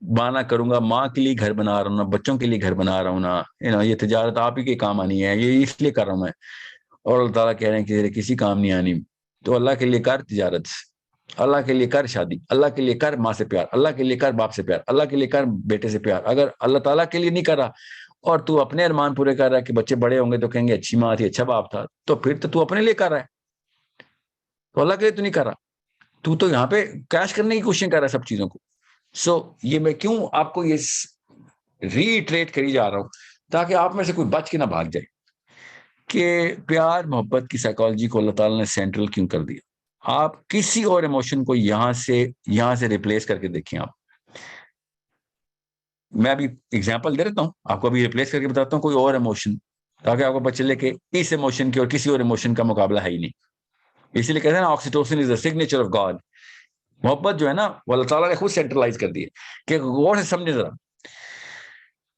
بانا کروں گا ماں کے لیے گھر بنا رہا ہوں نا, بچوں کے لیے گھر بنا رہا ہوں نا, یہ تجارت آپ ہی کے کام آنی ہے, یہ اس لیے کر رہا ہوں میں. اور اللہ تعالیٰ کہہ رہے ہیں کہ کسی کام نہیں آنی, تو اللہ کے لیے کر تجارت, اللہ کے لیے کر شادی, اللہ کے لیے کر ماں سے پیار, اللہ کے لیے کر باپ سے پیار, اللہ کے لیے کر بیٹے سے پیار. اگر اللہ تعالیٰ کے لیے نہیں کر رہا اور تو اپنے ارمان پورے کر رہا ہے کہ بچے بڑے ہوں گے تو کہیں گے اچھی ماں تھی, اچھا باپ تھا, تو پھر تو اپنے لیے کر رہا ہے, تو اللہ کے لیے تو نہیں کر رہا, تو یہاں پہ کیش کرنے کی کوشش کر رہا ہے سب چیزوں کو. سو یہ میں کیوں آپ کو یہ ری ایٹریٹ کری جا رہا ہوں تاکہ آپ میں سے کوئی بچ کے نہ بھاگ جائے کہ پیار محبت کی سائیکالوجی کو اللہ تعالیٰ نے سینٹرل کیوں کر دیا. آپ کسی اور ایموشن کو یہاں سے ریپلیس کر کے دیکھیں. آپ میں ابھی ایگزامپل دے دیتا ہوں آپ کو, ابھی ریپلیس کر کے بتاتا ہوں کوئی اور ایموشن تاکہ آپ کو پتہ چلے کہ اس ایموشن کی اور کسی اور ایموشن کا مقابلہ ہے ہی نہیں. اسی لیے کہتے ہیں نا oxytocin is the signature of God. محبت جو ہے نا وہ اللہ تعالیٰ نے خود سینٹرلائز کر دی ہے. کہ غور سے سمجھے ذرا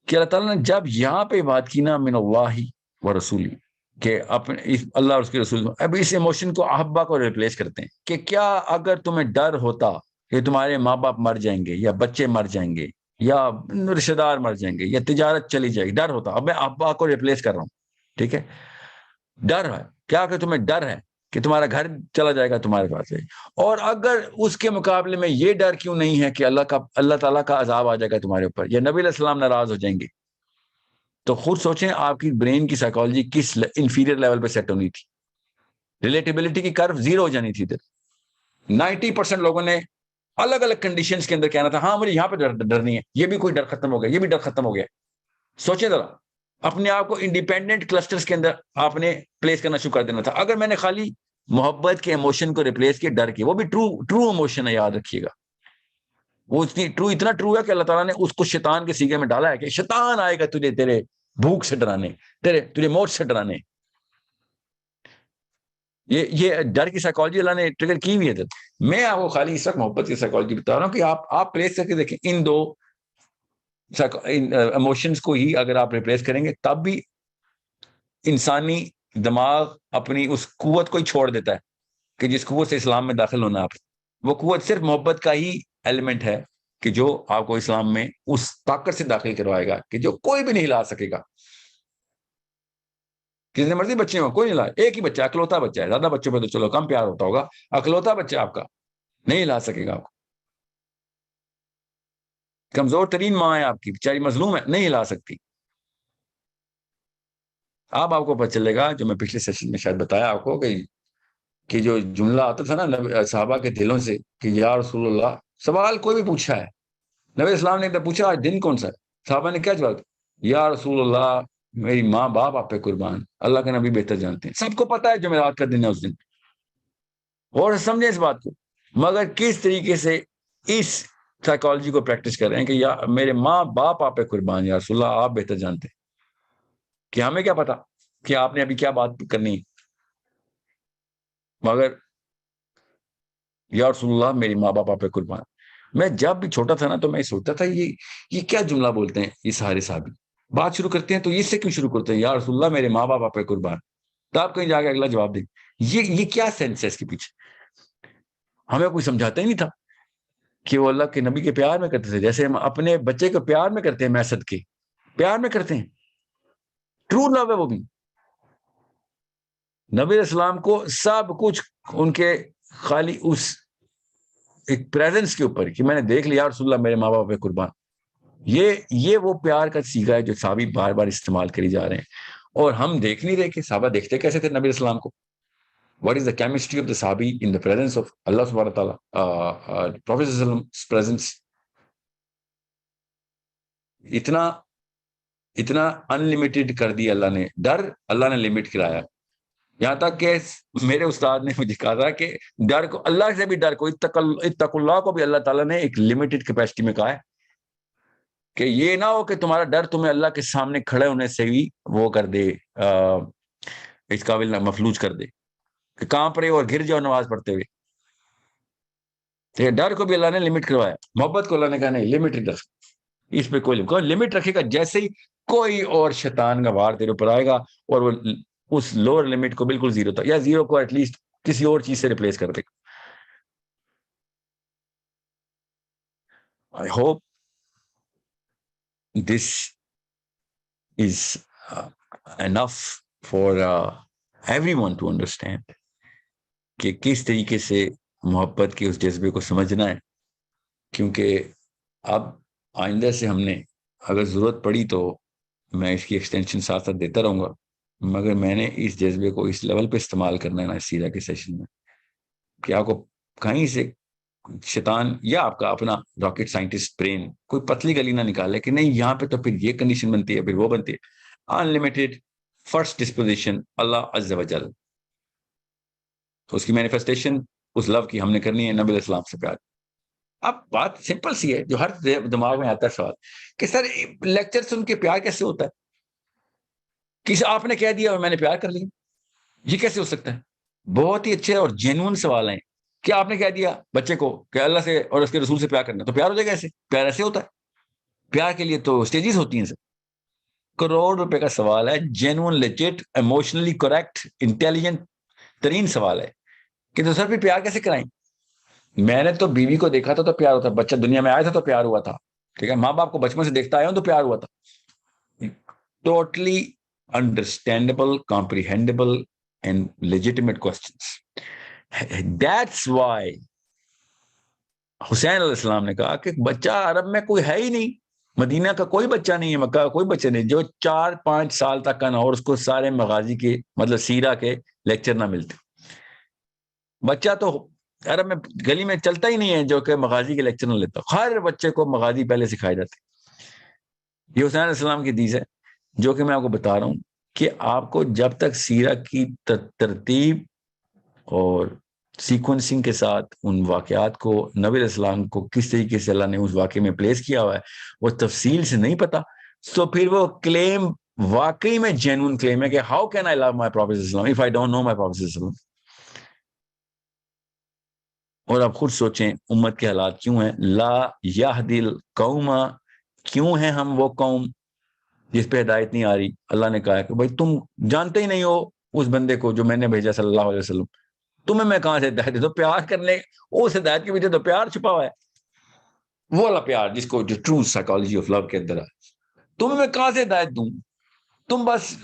کہ اللہ تعالیٰ نے جب یہاں پہ بات کی نا من اللہ و رسولی, کہ اپنے اللہ اور اس کے رسول, اب اس ایموشن کو احبا کو ریپلیس کرتے ہیں کہ کیا اگر تمہیں ڈر ہوتا کہ تمہارے ماں باپ مر جائیں گے یا بچے مر جائیں گے یا رشتہ دار مر جائیں گے یا تجارت چلی جائے گی, ڈر ہوتا. اب میں ابا کو ریپلیس کر رہا ہوں, ٹھیک ہے, ڈر ہے کیا کہ تمہیں ڈر ہے کہ تمہارا گھر چلا جائے گا تمہارے پاس سے, اور اگر اس کے مقابلے میں یہ ڈر کیوں نہیں ہے کہ اللہ تعالیٰ کا عذاب آ جائے گا تمہارے اوپر یا نبی علیہ السلام ناراض ہو جائیں گے, تو خود سوچیں آپ کی برین کی سائیکالوجی کس انفیریئر لیول پہ سیٹ ہونی تھی. ریلیٹیبلٹی کی کرو زیرو ہو جانی تھی ادھر. 90% لوگوں نے الگ الگ کنڈیشنز کے اندر کہنا تھا ہاں مجھے یہاں پہ ڈر نہیں ہے, یہ بھی کوئی ڈر ختم ہو گیا, یہ بھی ڈر ختم ہو گیا. سوچیں ذرا, اپنے آپ کو انڈیپینڈنٹ کلسٹرز کے اندر آپ نے پلیس کرنا شروع کر دینا تھا. اگر میں نے خالی محبت کے ایموشن کو ریپلیس کیا ڈر کے, وہ بھی ٹرو ایموشن ہے, یاد رکھیے گا, وہ اتنا ٹرو ہے کہ اللہ تعالیٰ نے اس کو شیطان کے سیگے میں ڈالا ہے کہ شیطان آئے گا تجھے تیرے بھوک سے ڈرانے, تجھے موت سے ڈرانے. یہ ڈر کی سائیکالوجی اللہ نے ٹریگر کی ہوئی ہے. میں آپ کو خالی اس وقت محبت کی سائیکالوجی بتا رہا ہوں کہ آپ پلیس کر کے دیکھیں ان دو ایموشنز کو ہی اگر آپ ریپلیس کریں گے تب بھی انسانی دماغ اپنی اس قوت کو ہی چھوڑ دیتا ہے کہ جس قوت سے اسلام میں داخل ہونا آپ. وہ قوت صرف محبت کا ہی ایلیمنٹ ہے کہ جو آپ کو اسلام میں اس طاقت سے داخل کروائے گا کہ جو کوئی بھی نہیں ہلا سکے گا. کتنے مرضی بچے ہوں کوئی نہیں لا, ایک ہی بچہ اکلوتا بچہ ہے, زیادہ بچوں پہ تو چلو کم پیار ہوتا ہوگا, اکلوتا بچہ آپ کا نہیں لا سکے گا آپ کو. کمزور ترین ماں ہے آپ کی, بیچاری مظلوم ہے, نہیں لا سکتی. آپ کو پتہ چلے گا جو میں پچھلے سیشن میں شاید بتایا آپ کو کہ جو جملہ آتا تھا نا صحابہ کے دلوں سے کہ یا رسول اللہ, سوال کوئی بھی پوچھا ہے, نبی اسلام نے پوچھا آج دن کون سا ہے, صحابہ نے کیا جواب, یا رسول اللہ میری ماں باپ آپ پہ قربان, اللہ کے نبی بہتر جانتے ہیں. سب کو پتا ہے جمعرات کا دن ہے اس دن, اور سمجھیں اس بات کو, مگر کس طریقے سے اس سائیکالوجی کو پریکٹس کر رہے ہیں کہ یا میرے ماں باپ آپ پہ قربان, یا رسول اللہ آپ بہتر جانتے ہیں. کہ ہمیں کیا پتا کہ آپ نے ابھی کیا بات کرنی, مگر یا رسول اللہ میری ماں باپ آپ پہ قربان. میں جب بھی چھوٹا تھا نا تو میں سوچتا تھا یہ کیا جملہ بولتے ہیں یہ سارے صحابی, بات شروع کرتے ہیں تو اس سے کیوں شروع کرتے ہیں, یا رسول اللہ میرے ماں باپ آپ پہ قربان. تو آپ کہیں جا کے اگلا جواب دیں, یہ کیا سینس ہے اس کے پیچھے. ہمیں کوئی سمجھاتا ہی نہیں تھا کہ وہ اللہ کے نبی کے پیار میں کرتے تھے جیسے ہم اپنے بچے کو پیار میں کرتے ہیں, میسد کے پیار میں کرتے ہیں. ٹرو لو ہے وہ بھی. نبی علیہ السلام کو سب کچھ ان کے خالی اس ایک پریزنس کے اوپر کہ میں نے دیکھ لیا رسول اللہ میرے ماں باپ پہ قربان, یہ وہ پیار کا سیگا ہے جو صحابی بار بار استعمال کری جا رہے ہیں. اور ہم دیکھ نہیں رہے کہ صحابہ دیکھتے کیسے تھے نبی اسلام کو. What is the chemistry of the صحابی ان دا پریزنس آف اللہ سبحانہ تعالیٰ, پروفیٹ صلی اللہ علیہ وسلم پریزنس. اتنا انلمیٹڈ کر دی اللہ نے, ڈر اللہ نے لمٹ کرایا. یہاں تک کہ میرے استاد نے مجھے کہا تھا کہ ڈر کو, اللہ سے بھی ڈر کو, اتقوا اللہ کو بھی اللہ تعالیٰ نے ایک لمیٹڈ کیپیسٹی میں کہا ہے کہ یہ نہ ہو کہ تمہارا ڈر تمہیں اللہ کے سامنے کھڑے ہونے سے بھی وہ کر دے, اس قابل مفلوج کر دے کہ کہاں پڑے اور گر جاؤ نماز پڑھتے ہوئے. ڈر کو بھی اللہ نے لمٹ کروایا. محبت کو اللہ نے کہا نہیں لمیٹڈ ڈر, اس پہ کوئی لمٹ رکھے گا جیسے ہی کوئی اور شیطان کا وار تیرے اوپر آئے گا اور وہ اس لوور لمٹ کو بالکل زیرو تھا یا زیرو کو ایٹ لیسٹ کسی اور چیز سے ریپلیس کر دے گا. I hope this is enough for everyone to understand کہ کس طریقے سے محبت کے اس جذبے کو سمجھنا ہے, کیونکہ اب آئندہ سے ہم نے اگر ضرورت پڑی تو میں اس کی ایکسٹینشن ساتھ ساتھ دیتا رہوں گا, مگر میں نے اس جذبے کو اس لیول پہ استعمال کرنا ہے نا اس سیرہ کے سیشن میں کہ آپ کو کہیں سے شیطان یا آپ کا اپنا راکٹ سائنٹسٹ برین کوئی پتلی گلی نہ نکالے کہ نہیں یہاں پہ تو پھر یہ کنڈیشن بنتی ہے پھر وہ بنتی ہے. انلمیٹڈ فرسٹ ڈسپوزیشن اللہ عز و جل, اس کی مینیفیسٹیشن اس لو کی ہم نے کرنی ہے نبی علیہ السلام سے پیار. اب بات سمپل سی ہے جو ہر دماغ میں آتا ہے سوال کہ سر لیکچر سن کے پیار کیسے ہوتا ہے, کسی آپ نے کہہ دیا اور میں نے پیار کر لیا, یہ کیسے ہو سکتا ہے؟ بہت ہی اچھے اور جینون سوال ہیں. کیا آپ نے کہہ دیا بچے کو کہ اللہ سے اور اس کے رسول سے پیار کرنا تو پیار ہو جائے گا ایسے؟ پیار ایسے ہوتا ہے؟ پیار کے لیے تو سٹیجز ہوتی ہیں سر. کروڑ روپے کا سوال ہے, genuine legit emotionally correct intelligent ترین سوال ہے کہ تو سر پھر پیار کیسے کرائیں؟ میں نے تو بیوی کو دیکھا تھا تو پیار ہوتا, بچہ دنیا میں آیا تھا تو پیار ہوا تھا, ٹھیک ہے, ماں باپ کو بچپن سے دیکھتا آیا ہوں تو پیار ہوا تھا. Totally understandable, comprehensible and legitimate questions. That's why حسین علیہ السلام نے کہا کہ بچہ عرب میں کوئی ہے ہی نہیں, مدینہ کا کوئی بچہ نہیں ہے, مکہ کا کوئی بچہ نہیں جو 4-5 سال تک کا نہ اور اس کو سارے مغازی کے مطلب سیرہ کے لیکچر نہ ملتے. بچہ تو عرب میں گلی میں چلتا ہی نہیں ہے جو کہ مغازی کے لیکچر نہ لیتا. ہر بچے کو مغازی پہلے سکھائے جاتے. یہ حسین علیہ السلام کی حدیث ہے جو کہ میں آپ کو بتا رہا ہوں کہ آپ کو جب تک سیرہ کی ترتیب اور سیکوینسنگ کے ساتھ ان واقعات کو, نبی علیہ السلام کو کس طریقے سے اللہ نے اس واقعے میں پلیس کیا ہوا ہے وہ تفصیل سے نہیں پتا, تو پھر وہ کلیم واقعی میں جینوئن کلیم ہے کہ how can I love my prophet اسلام if I don't know my prophet اسلام. اور آپ خود سوچیں امت کے حالات کیوں ہیں. لا یہدی القوم, کیوں ہیں ہم وہ قوم جس پہ ہدایت نہیں آ رہی. اللہ نے کہا ہے کہ بھائی تم جانتے ہی نہیں ہو اس بندے کو جو میں نے بھیجا صلی اللہ علیہ وسلم, تمہیں میں کہاں سے ہدایت دے دوں. پیار کرنے اس ہدایت کے پیچھے تو پیار چھپا ہوا ہے, وہ والا پیار جس کو جو ٹرو سائیکالوجی آف لو کے اندر ہے. تمہیں میں کہاں سے ہدایت دوں, تم بس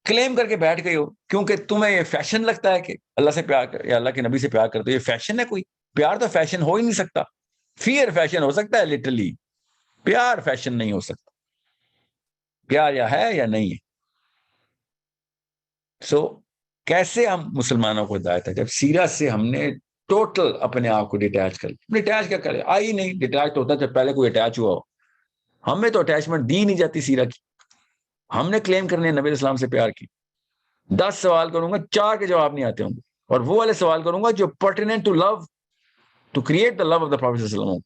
کلیم کر کے بیٹھ گئے ہو کیونکہ تمہیں یہ فیشن لگتا ہے کہ اللہ سے پیار کر یا اللہ کے نبی سے پیار کرتے. یہ فیشن ہے کوئی؟ پیار تو فیشن ہو ہی نہیں سکتا. فیئر فیشن ہو سکتا ہے لٹرلی, پیار فیشن نہیں ہو سکتا. پیار یا ہے یا نہیں ہے. سو کیسے ہم مسلمانوں کو ہدایت ہے جب سیرت سے ہم نے ٹوٹل اپنے آپ کو ڈیٹیچ کر لیا. ڈیٹیچ کیا کرے, آئی نہیں. ڈیٹیچ تو ہوتا جب پہلے کوئی اٹیچ ہوا ہو. ہمیں تو اٹیچمنٹ دی نہیں جاتی سیرت کی. ہم نے کلیم کرنے نبی اسلام سے پیار کی. 10 سوال کروں گا 4 کے جواب نہیں آتے ہوں گے, اور وہ والے سوال کروں گا جو pertinent to love, to create the love of the Prophet sallallahu alaihi wasallam.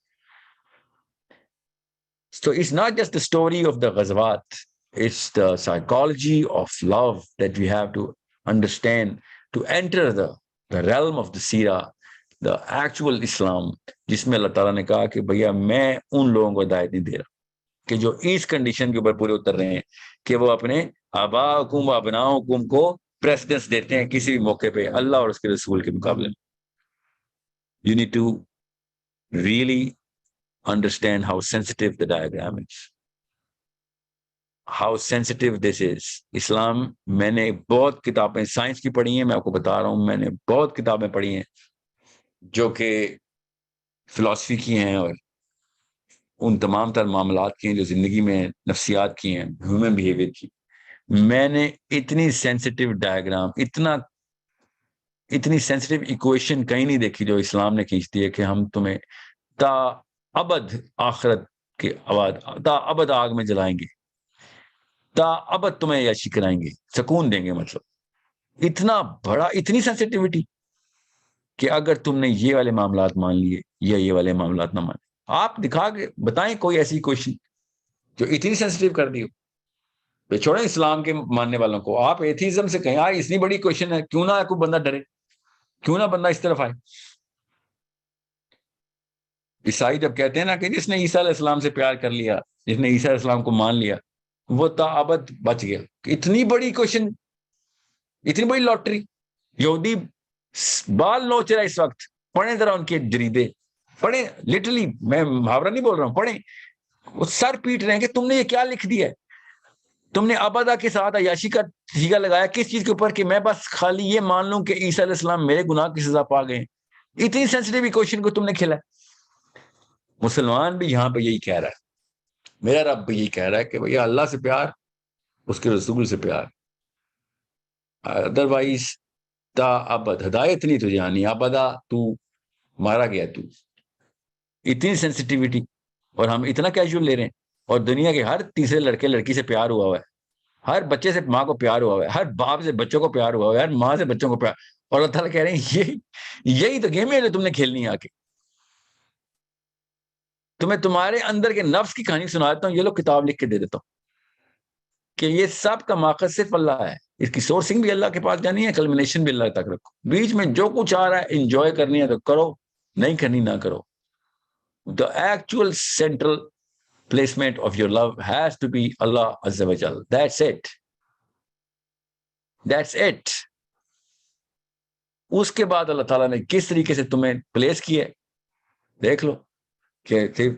So it's not just the story of the ghazwat, it's the psychology of love that we have to understand to enter the realm of the seerah, the actual Islam, جس میں اللہ تعالیٰ نے کہا کہ بھیا میں ان لوگوں کو ہدایت نہیں دے رہا کہ جو اس کنڈیشن کے اوپر پورے اتر رہے ہیں کہ وہ اپنے آباءکم و ابناءکم کو پریسیڈنس دیتے ہیں کسی بھی موقع پہ اللہ اور اس کے رسول کے مقابلے میں. You need to really understand how sensitive the diagram is, how sensitive this is. اسلام, میں نے بہت کتابیں سائنس کی پڑھی ہیں, میں آپ کو بتا رہا ہوں, میں نے بہت کتابیں پڑھی ہیں جو کہ فلسفی کی ہیں اور ان تمام تر معاملات کی ہیں جو زندگی میں نفسیات کی ہیں, ہیومن بیہیویئر کی. میں نے اتنی سینسٹیو ڈائیگرام, اتنی سینسٹیو ایکویشن کہیں نہیں دیکھی جو اسلام نے کھینچتی ہے کہ ہم تمہیں تا ابد آخرت کے بعد تا ابد آگ میں جلائیں گے, تا ابد تمہیں یاشی کرائیں گے, سکون دیں گے. مطلب اتنا بڑا, اتنی سینسٹیوٹی کہ اگر تم نے یہ والے معاملات مان لیے یا یہ والے معاملات نہ مانے, آپ دکھا کے بتائیں کوئی ایسی کوشچن جو اتنی سینسٹیو کر دی ہو. چھوڑیں اسلام کے ماننے والوں کو, آپ ایتھیزم سے کہیں آئے اتنی بڑی کوشچن ہے, کیوں نہ کوئی بندہ ڈرے, کیوں نہ بندہ اس طرف آئے. عیسائی جب کہتے ہیں نا کہ جس نے عیسیٰ علیہ السلام سے پیار کر لیا, جس نے عیسیٰ علیہ السلام کو مان لیا, وہ تا ابد بچ گیا. اتنی بڑی کوشچن, اتنی بڑی لاٹری. یہودی بال نوچ رہا اس وقت, پڑھیں ذرا ان کے جریدے, پڑھیں لٹرلی, میں محاورہ نہیں بول رہا ہوں, پڑھیں. وہ سر پیٹ رہے ہیں کہ تم نے یہ کیا لکھ دیا ہے, تم نے ابدا کے ساتھ عیاشی کا سیگا لگایا کس چیز کے اوپر کہ میں بس خالی یہ مان لوں کہ عیسیٰ علیہ السلام میرے گناہ کی سزا پا گئے. اتنی سینسٹیو کوشچن کو تم نے کھیلا. مسلمان بھی یہاں پہ یہی کہہ رہا ہے, میرا رب بھی یہی کہہ رہا ہے کہ بھیا اللہ سے پیار, اس کے رسول سے پیار, ادروائز تا ابد ہدایت نہیں تجھے آنی, ابدا تو مارا گیا. تو اتنی سینسٹیوٹی, اور ہم اتنا کیجول لے رہے ہیں. اور دنیا کے ہر تیسرے لڑکے لڑکی سے پیار ہوا ہے, ہر بچے سے ماں کو پیار ہوا ہے, ہر باپ سے بچوں کو پیار ہوا ہے, ہر ماں سے بچوں کو پیار. اور اللہ تعالیٰ کہہ رہے ہیں یہی تو گیم ہے جو تم نے کھیلنی ہے. آ کے تمہیں تمہارے اندر کے نفس کی کہانی سنا دیتا ہوں, یہ لوگ کتاب لکھ کے دے دیتا ہوں کہ یہ سب کا ماخذ صرف اللہ ہے. اس کی سورسنگ بھی اللہ کے پاس جانی ہے, کلمنیشن بھی اللہ تک رکھو. بیچ میں جو کچھ آ رہا ہے انجوائے کرنی ہے تو کرو, نہیں کرنی نہ کرو. The actual central placement of your love has to be Allah Azza wa Jal. That's it. That's it. اس کے بعد اللہ تعالیٰ نے کس طریقے سے تمہیں پلیس کیا ہے دیکھ لو کہ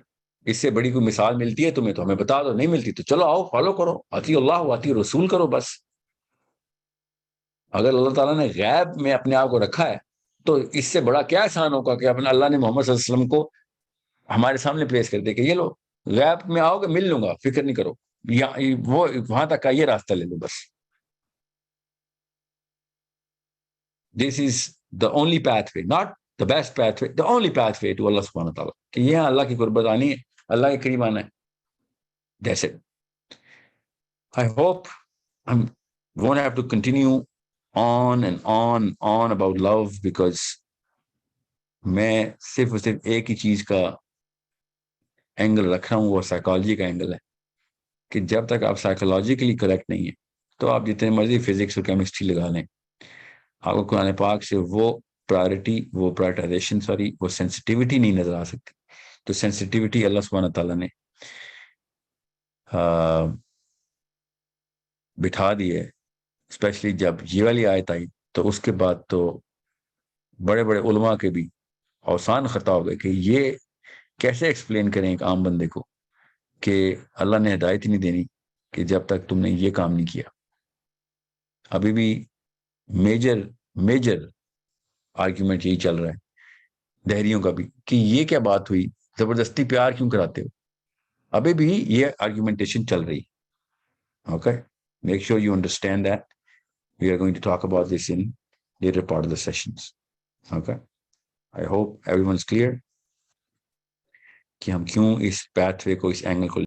اس سے بڑی کوئی مثال ملتی ہے تمہیں تو ہمیں بتا دو, نہیں ملتی تو چلو آؤ فالو کرو, اطیع اللہ اطیع رسول کرو بس. اگر اللہ تعالیٰ نے غیب میں اپنے آپ کو رکھا ہے تو اس سے بڑا کیا احسان ہوگا کہ اپنے اللہ نے محمد صلی اللہ علیہ وسلم کو ہمارے سامنے پیش کر دے کہ یہ لو غیب میں آؤ گے مل لوں گا, فکر نہیں کرو, یا وہ وہاں تک کا یہ راستہ لے لو بس. This is the only path way, not the best path way, the only path way to اللہ سبحانہ تعالیٰ, کہ یہ اللہ کی قربت آنی ہے, اللہ کے قریب آنا ہے. That's it. I hope I won't have to continue on and on about love, because میں صرف اور صرف ایک ہی چیز کا اینگل رکھ رہا ہوں, وہ سائیکالوجی کا اینگل ہے, کہ جب تک آپ سائیکولوجیکلی کریکٹ نہیں ہیں تو آپ جتنے مرضی فزکس اور کیمسٹری لگا لیں, آپ کو قرآن پاک سے وہ پرائرٹائزیشن وہ سینسٹیوٹی نہیں نظر آ سکتی. تو سینسٹیوٹی اللہ سبحانہ تعالیٰ نے بٹھا دی ہے, اسپیشلی جب یہ والی آیت آئی تو اس کے بعد تو بڑے بڑے علماء کے بھی اوسان خطا ہو گئے کہ یہ کیسے ایکسپلین کریں ایک عام بندے کو کہ اللہ نے ہدایت ہی نہیں دینی کہ جب تک تم نے یہ کام نہیں کیا. ابھی بھی میجر آرگیومنٹ یہی چل رہا ہے دہریوں کا بھی, کہ یہ کیا بات ہوئی, زبردستی پیار کیوں کراتے ہو, ابھی بھی یہ آرگیومنٹیشن چل رہی. Okay, make sure you understand that. We are going to talk about this in later part of the sessions. Okay. I hope everyone's clear کہ ہم کیوں اس pathway کو, اس angle کو